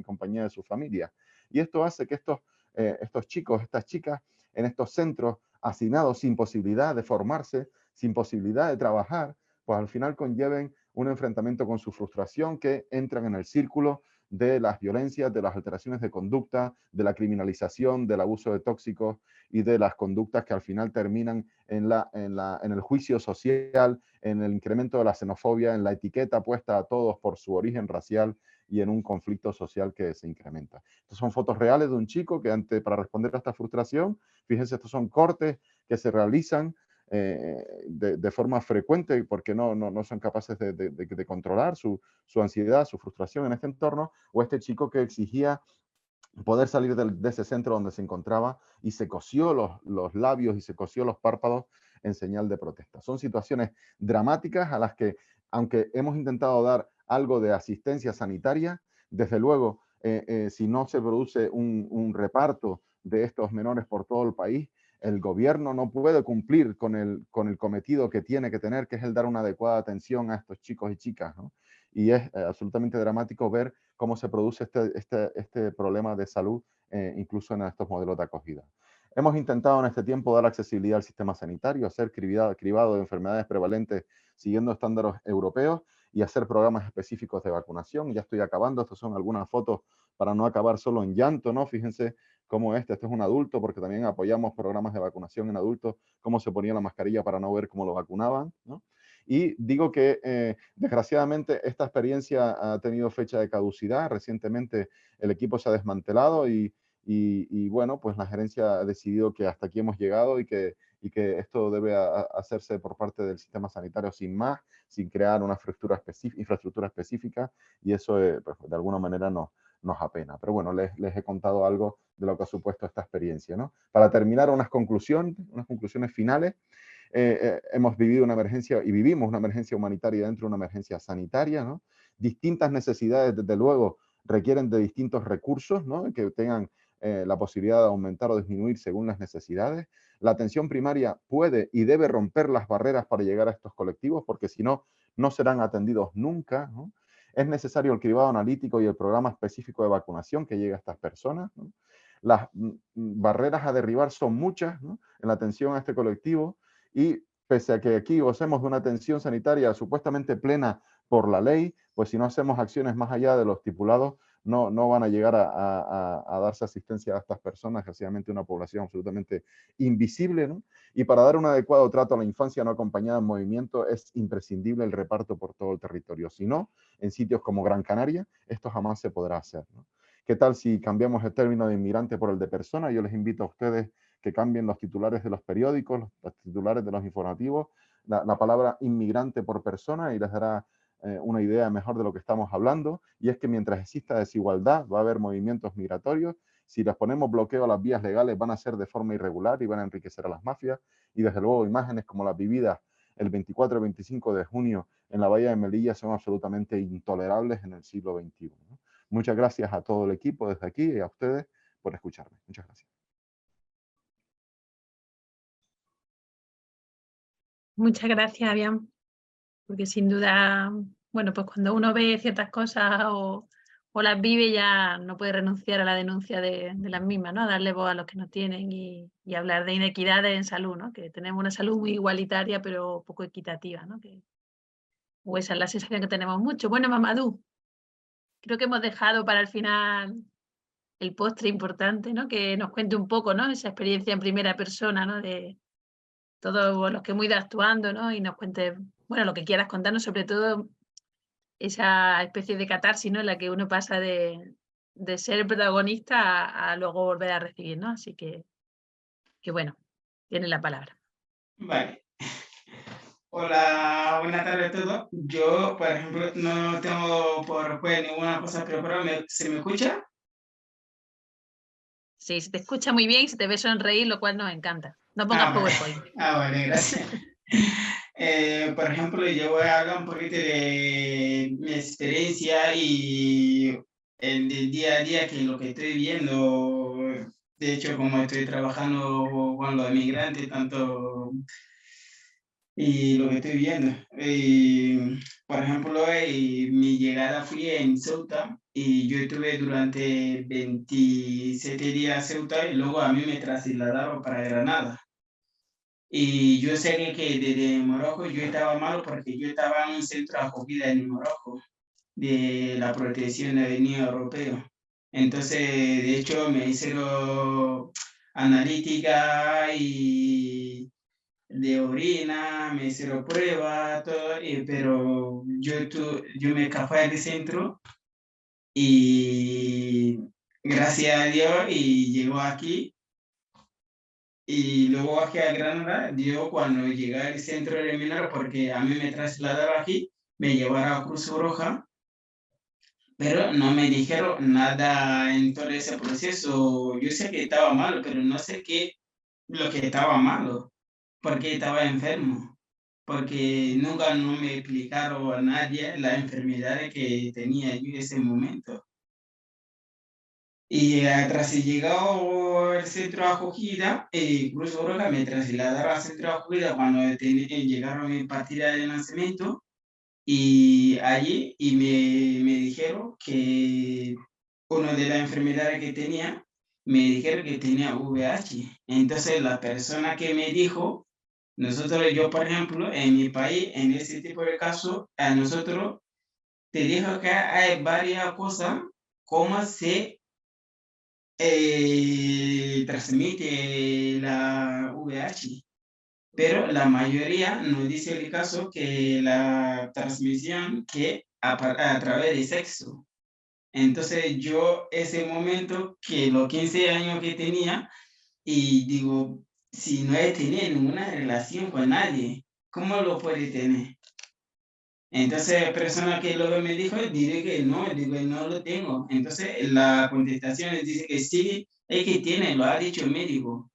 compañía de su familia. Y esto hace que estos chicos, estas chicas, en estos centros hacinados sin posibilidad de formarse, sin posibilidad de trabajar, pues al final conlleven un enfrentamiento con su frustración, que entran en el círculo de las violencias, de las alteraciones de conducta, de la criminalización, del abuso de tóxicos y de las conductas que al final terminan en el juicio social, en el incremento de la xenofobia, en la etiqueta puesta a todos por su origen racial y en un conflicto social que se incrementa. Estas son fotos reales de un chico que para responder a esta frustración, fíjense, estos son cortes que se realizan de forma frecuente porque no son capaces de controlar su ansiedad, su frustración en este entorno, o este chico que exigía poder salir de ese centro donde se encontraba y se cosió los labios y se cosió los párpados en señal de protesta. Son situaciones dramáticas a las que, aunque hemos intentado dar algo de asistencia sanitaria, desde luego, si no se produce un reparto de estos menores por todo el país, el gobierno no puede cumplir con el cometido que tiene que tener, que es el dar una adecuada atención a estos chicos y chicas, ¿no? Y es absolutamente dramático ver cómo se produce este problema de salud, incluso en estos modelos de acogida. Hemos intentado en este tiempo dar accesibilidad al sistema sanitario, hacer cribado de enfermedades prevalentes siguiendo estándares europeos y hacer programas específicos de vacunación. Ya estoy acabando, estas son algunas fotos para no acabar solo en llanto, ¿no? Fíjense cómo este es un adulto, porque también apoyamos programas de vacunación en adultos, cómo se ponía la mascarilla para no ver cómo lo vacunaban, ¿no? Y digo que desgraciadamente esta experiencia ha tenido fecha de caducidad. Recientemente el equipo se ha desmantelado y bueno, pues la gerencia ha decidido que hasta aquí hemos llegado y que esto debe hacerse por parte del sistema sanitario sin más, sin crear una infraestructura específica, y eso pues, de alguna manera nos apena. Pero bueno, les he contado algo de lo que ha supuesto esta experiencia, ¿no? Para terminar, unas conclusiones finales. Hemos vivido una emergencia y vivimos una emergencia humanitaria dentro de una emergencia sanitaria, ¿no? Distintas necesidades, desde luego, requieren de distintos recursos, ¿no? Que tengan la posibilidad de aumentar o disminuir según las necesidades. La atención primaria puede y debe romper las barreras para llegar a estos colectivos, porque si no, no serán atendidos nunca, ¿no? Es necesario el cribado analítico y el programa específico de vacunación que llegue a estas personas, ¿no? Las barreras a derribar son muchas, ¿no? En la atención a este colectivo, y pese a que aquí gocemos de una atención sanitaria supuestamente plena por la ley, pues si no hacemos acciones más allá de lo estipulado, no van a llegar a darse asistencia a estas personas, desgraciadamente una población absolutamente invisible, ¿no? Y para dar un adecuado trato a la infancia no acompañada en movimiento es imprescindible el reparto por todo el territorio. Si no, en sitios como Gran Canaria, esto jamás se podrá hacer, ¿no? ¿Qué tal si cambiamos el término de inmigrante por el de persona? Yo les invito a ustedes que cambien los titulares de los periódicos, los titulares de los informativos, la palabra inmigrante por persona, y les dará una idea mejor de lo que estamos hablando, y es que mientras exista desigualdad va a haber movimientos migratorios. Si les ponemos bloqueo a las vías legales van a ser de forma irregular y van a enriquecer a las mafias, y desde luego imágenes como las vividas el 24 y 25 de junio en la Bahía de Melilla son absolutamente intolerables en el siglo XXI, ¿no? Muchas gracias a todo el equipo desde aquí y a ustedes por escucharme. Muchas gracias. Muchas gracias, Avian, porque sin duda, bueno, pues cuando uno ve ciertas cosas o las vive, ya no puede renunciar a la denuncia de las mismas, ¿no? Darle voz a los que no tienen y hablar de inequidades en salud, ¿no? Que tenemos una salud muy igualitaria, pero poco equitativa, ¿no? O esa es la sensación que tenemos mucho. Bueno, Mamadou, creo que hemos dejado para el final el postre importante, ¿no? Que nos cuente un poco, ¿no? Esa experiencia en primera persona, ¿no? De todos los que hemos ido actuando, ¿no? Y nos cuente, bueno, lo que quieras contarnos, sobre todo esa especie de catarsis, ¿no? En la que uno pasa de ser el protagonista a luego volver a recibir, ¿no? Así que bueno, tiene la palabra. Vale. Hola, buenas tardes a todos. Yo, por ejemplo, no tengo PowerPoint ninguna cosa preparada. ¿Se me escucha? Sí, se te escucha muy bien y se te ve sonreír, lo cual nos encanta. No pongas PowerPoint. Vale, gracias. Por ejemplo, yo voy a hablar un poquito de mi experiencia y el día a día, que lo que estoy viendo. De hecho, como estoy trabajando con los migrantes, tanto y lo que estoy viendo. Por ejemplo, mi llegada fui en Ceuta y yo estuve durante 27 días en Ceuta y luego a mí me trasladaron para Granada. Y yo sé que desde Morocco yo estaba malo porque yo estaba en un centro de acogida en Morocco de la protección del Unión Europea. Entonces, de hecho, me hicieron analítica y de orina, me hicieron pruebas, todo, pero yo me escapé del centro y gracias a Dios y llegó aquí. Y luego aquí a Granada, yo cuando llegué al centro de Minero, porque a mí me trasladaron aquí, me llevaron a Cruz Roja, pero no me dijeron nada en todo ese proceso. Yo sé que estaba malo, pero no sé qué lo que estaba malo, porque estaba enfermo, porque nunca no me explicaron a nadie las enfermedades que tenía yo en ese momento. Y tras llegado al centro de acogida, Cruz Roja me trasladaron al centro de acogida cuando llegaron mi partida de nacimiento, y allí me dijeron que una de las enfermedades que tenía, me dijeron que tenía VIH. Entonces la persona que me dijo, yo por ejemplo, en mi país, en ese tipo de casos, a nosotros te dijo que hay varias cosas, cómo se transmite la VIH, pero la mayoría nos dice el caso que la transmisión que a través de sexo. Entonces yo ese momento que los 15 años que tenía y digo, si no he tenido ninguna relación con nadie, ¿cómo lo puede tener? Entonces, la persona que luego me dijo, diré que no, digo, no lo tengo. Entonces, la contestación dice que sí, es que tiene, lo ha dicho el médico.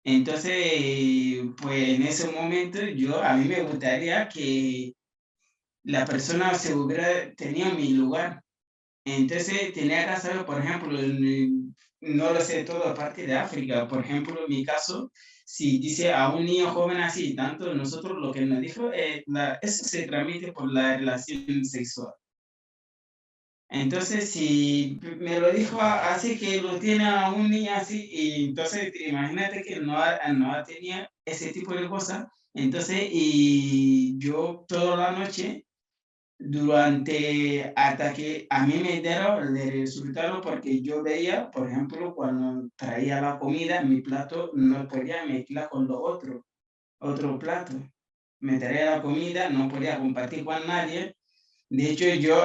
Entonces, pues en ese momento, a mí me gustaría que la persona se hubiera tenido mi lugar. Entonces, tenía que hacerlo, por ejemplo, no lo sé todo, aparte de África. Por ejemplo, en mi caso, si dice a un niño joven así, tanto nosotros lo que nos dijo, eso se transmite por la relación sexual. Entonces, si me lo dijo así, que lo tiene a un niño así, y entonces imagínate que no tenía ese tipo de cosas. Entonces, y yo toda la noche, hasta que a mí me dieron el resultado, porque yo veía, por ejemplo, cuando traía la comida, mi plato no podía mezclar con lo otro plato. Me traía la comida, no podía compartir con nadie. De hecho, yo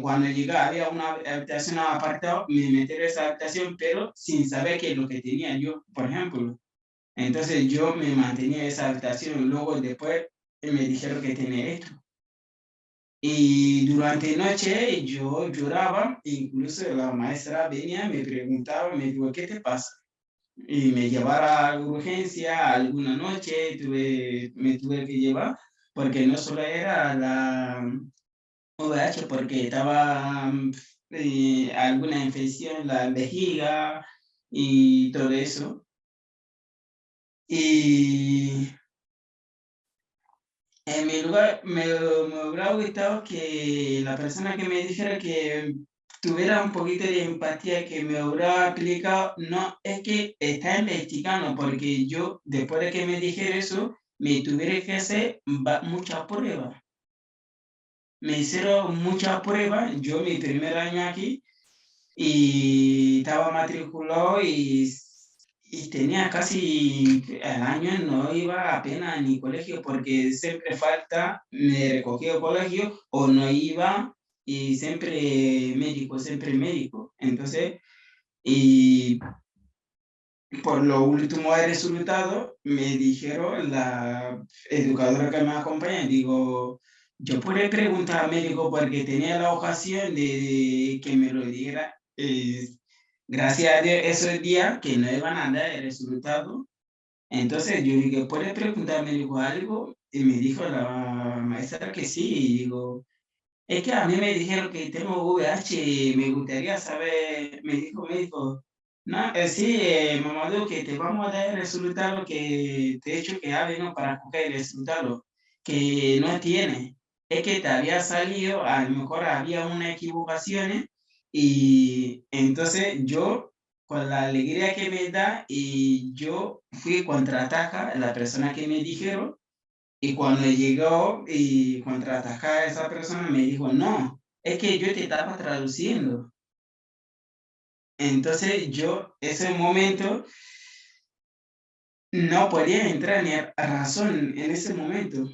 cuando llegué había una habitación apartada, me metí en esa habitación, pero sin saber qué es lo que tenía yo, por ejemplo. Entonces yo me mantenía en esa habitación, luego después me dijeron que tenía esto. Y durante la noche yo lloraba, incluso la maestra venía, me preguntaba, me dijo, ¿qué te pasa? Y me llevara a urgencia alguna noche, me tuve que llevar, porque no solo era la VIH, porque estaba alguna infección en la vejiga y todo eso. Y en mi lugar, me hubiera gustado que la persona que me dijera que tuviera un poquito de empatía, que me hubiera aplicado, no, es que está investigando, porque yo, después de que me dijera eso, me tuviera que hacer muchas pruebas. Me hicieron muchas pruebas, yo mi primer año aquí, y estaba matriculado y tenía casi el año, no iba apenas ni colegio porque siempre falta, me recogía el colegio o no iba y siempre médico. Entonces, y por lo último de resultado, me dijeron la educadora que me acompaña, digo, yo pude preguntar al médico porque tenía la ocasión de que me lo diera. Gracias a Dios, esos días que no iban a dar el resultado. Entonces yo dije, ¿puedes preguntar al médico algo? Y me dijo la maestra que sí. Y digo, es que a mí me dijeron que tengo VIH, me gustaría saber, me dijo médico, no, sí, Mamadou, que te vamos a dar el resultado que te he hecho que ha venido para coger el resultado, que no tiene. Es que te había salido, a lo mejor había una equivocación, y entonces yo, con la alegría que me da, y yo fui contraataca a la persona que me dijeron, y cuando llegó y contraatacar a esa persona, me dijo, no, es que yo te estaba traduciendo. Entonces yo, ese momento, no podía entrar ni a razón en ese momento.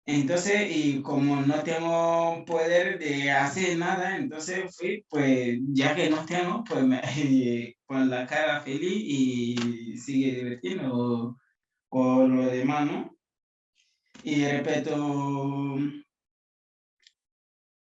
Entonces, y como no tengo poder de hacer nada, entonces fui, pues, ya que no tengo, pues, con la cara feliz y sigue divirtiendo con lo demás, ¿no? Y repito,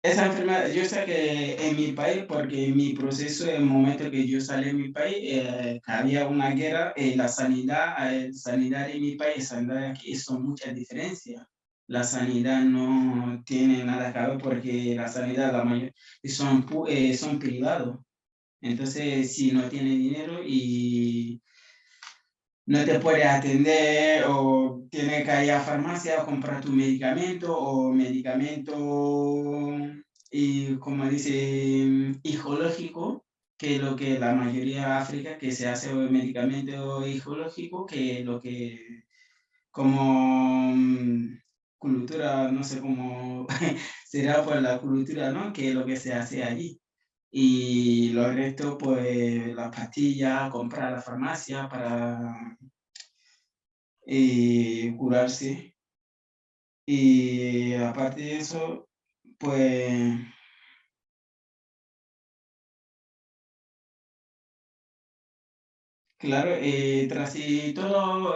esa enfermedad, yo sé que en mi país, porque en mi proceso, en el momento que yo salí de mi país, había una guerra, la sanidad de mi país, sanidad de aquí, son muchas diferencias. La sanidad no tiene nada que ver porque la sanidad, la mayor, son privados. Entonces, si no tiene dinero y no te puedes atender o tienes que ir a farmacia a comprar tu medicamento o medicamento, y como dice, higiológico, que es lo que la mayoría de África que se hace medicamento higiológico, que lo que como cultura, no sé cómo será por la cultura, ¿no? Que es lo que se hace allí. Y lo resto, pues las pastillas, comprar a la farmacia para curarse. Y aparte de eso, pues claro, tras y todo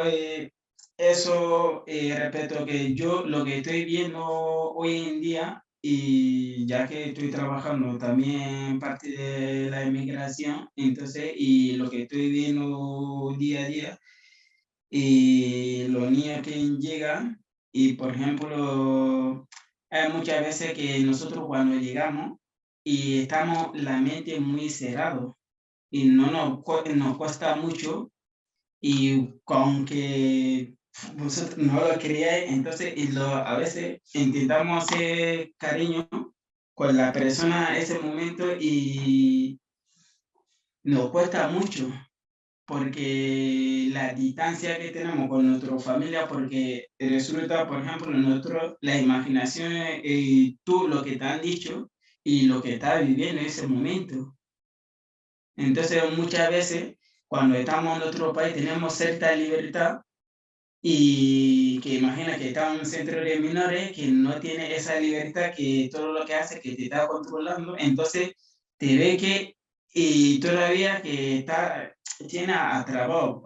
eso, repito que yo lo que estoy viendo hoy en día, y ya que estoy trabajando también parte de la inmigración, entonces, y lo que estoy viendo día a día, y los niños que llegan, y por ejemplo, hay muchas veces que nosotros cuando llegamos y estamos la mente muy cerrado y no nos cuesta mucho, y aunque vosotros no lo creáis, entonces a veces intentamos hacer cariño con la persona en ese momento y nos cuesta mucho porque la distancia que tenemos con nuestra familia, porque resulta, por ejemplo, nosotros, la imaginación, tú lo que te han dicho y lo que estás viviendo en ese momento. Entonces, muchas veces, cuando estamos en otro país, tenemos cierta libertad y que imagina que está en un centro de menores que no tiene esa libertad, que todo lo que hace que te está controlando, entonces te ve que y todavía que tiene atrapado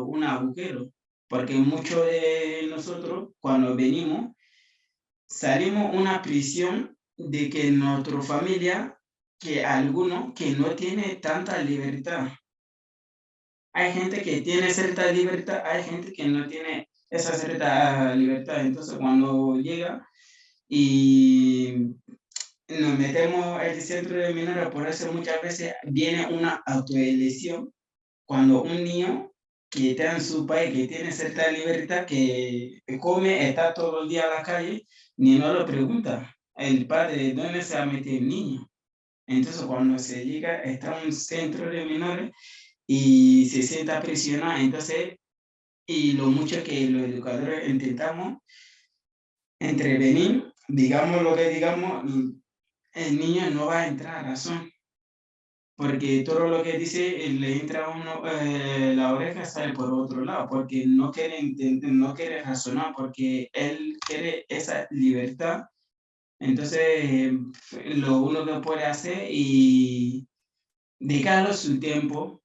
un agujero, porque muchos de nosotros cuando venimos salimos una prisión de que nuestra familia, que alguno que no tiene tanta libertad. Hay gente que tiene cierta libertad, hay gente que no tiene esa cierta libertad. Entonces, cuando llega y nos metemos en el centro de menores, por eso muchas veces viene una autoelección. Cuando un niño que está en su país, que tiene cierta libertad, que come, está todo el día en la calle, ni no lo pregunta el padre dónde se va a meter el niño. Entonces, cuando se llega, está en un centro de menores y se sienta presionado, entonces, y lo mucho que los educadores intentamos intervenir, digamos lo que digamos, el niño no va a entrar a razón, porque todo lo que dice le entra a uno, la oreja sale por otro lado, porque no quiere entender, no quiere razonar, porque él quiere esa libertad. Entonces, lo uno que puede hacer y dedicarle su tiempo,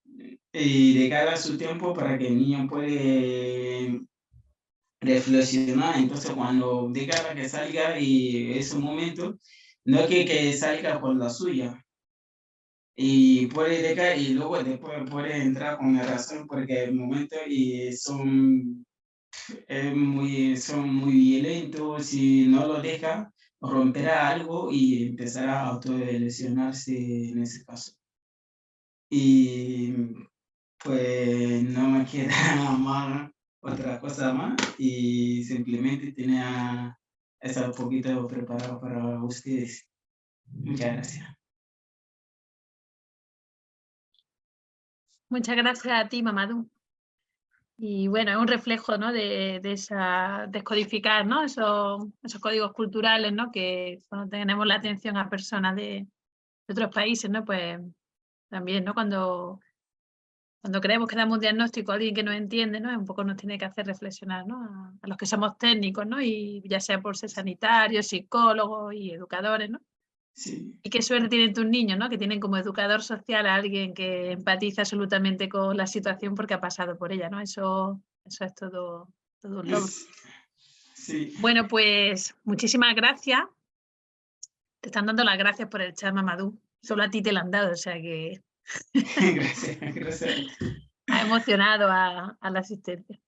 para que el niño puede reflexionar. Entonces, cuando diga que salga y ese momento, no que salga con la suya. Y puede dejar y luego después puede entrar con la razón porque el momento y son muy violentos. Si no lo deja, romperá algo y empezará a autolesionarse en ese caso. Y pues no me queda más otra cosa más y simplemente tenía eso un poquito preparado para ustedes. Muchas gracias. Muchas gracias a ti, Mamadou. Y bueno, es un reflejo, ¿no? de esa descodificar, ¿no? esos códigos culturales, ¿no? Que cuando tenemos la atención a personas de otros países, ¿no? Pues también, ¿no? Cuando creemos que damos un diagnóstico a alguien que nos entiende, ¿no? Un poco nos tiene que hacer reflexionar, ¿no? A los que somos técnicos, ¿no? Y ya sea por ser sanitarios, psicólogos y educadores, ¿no? Sí. Y qué suerte tienen tus niños, ¿no? Que tienen como educador social a alguien que empatiza absolutamente con la situación porque ha pasado por ella, ¿no? Eso es todo un logro. Sí. Bueno, pues muchísimas gracias. Te están dando las gracias por el chat, Mamadou. Solo a ti te lo han dado, o sea que Gracias. ha emocionado a la asistencia.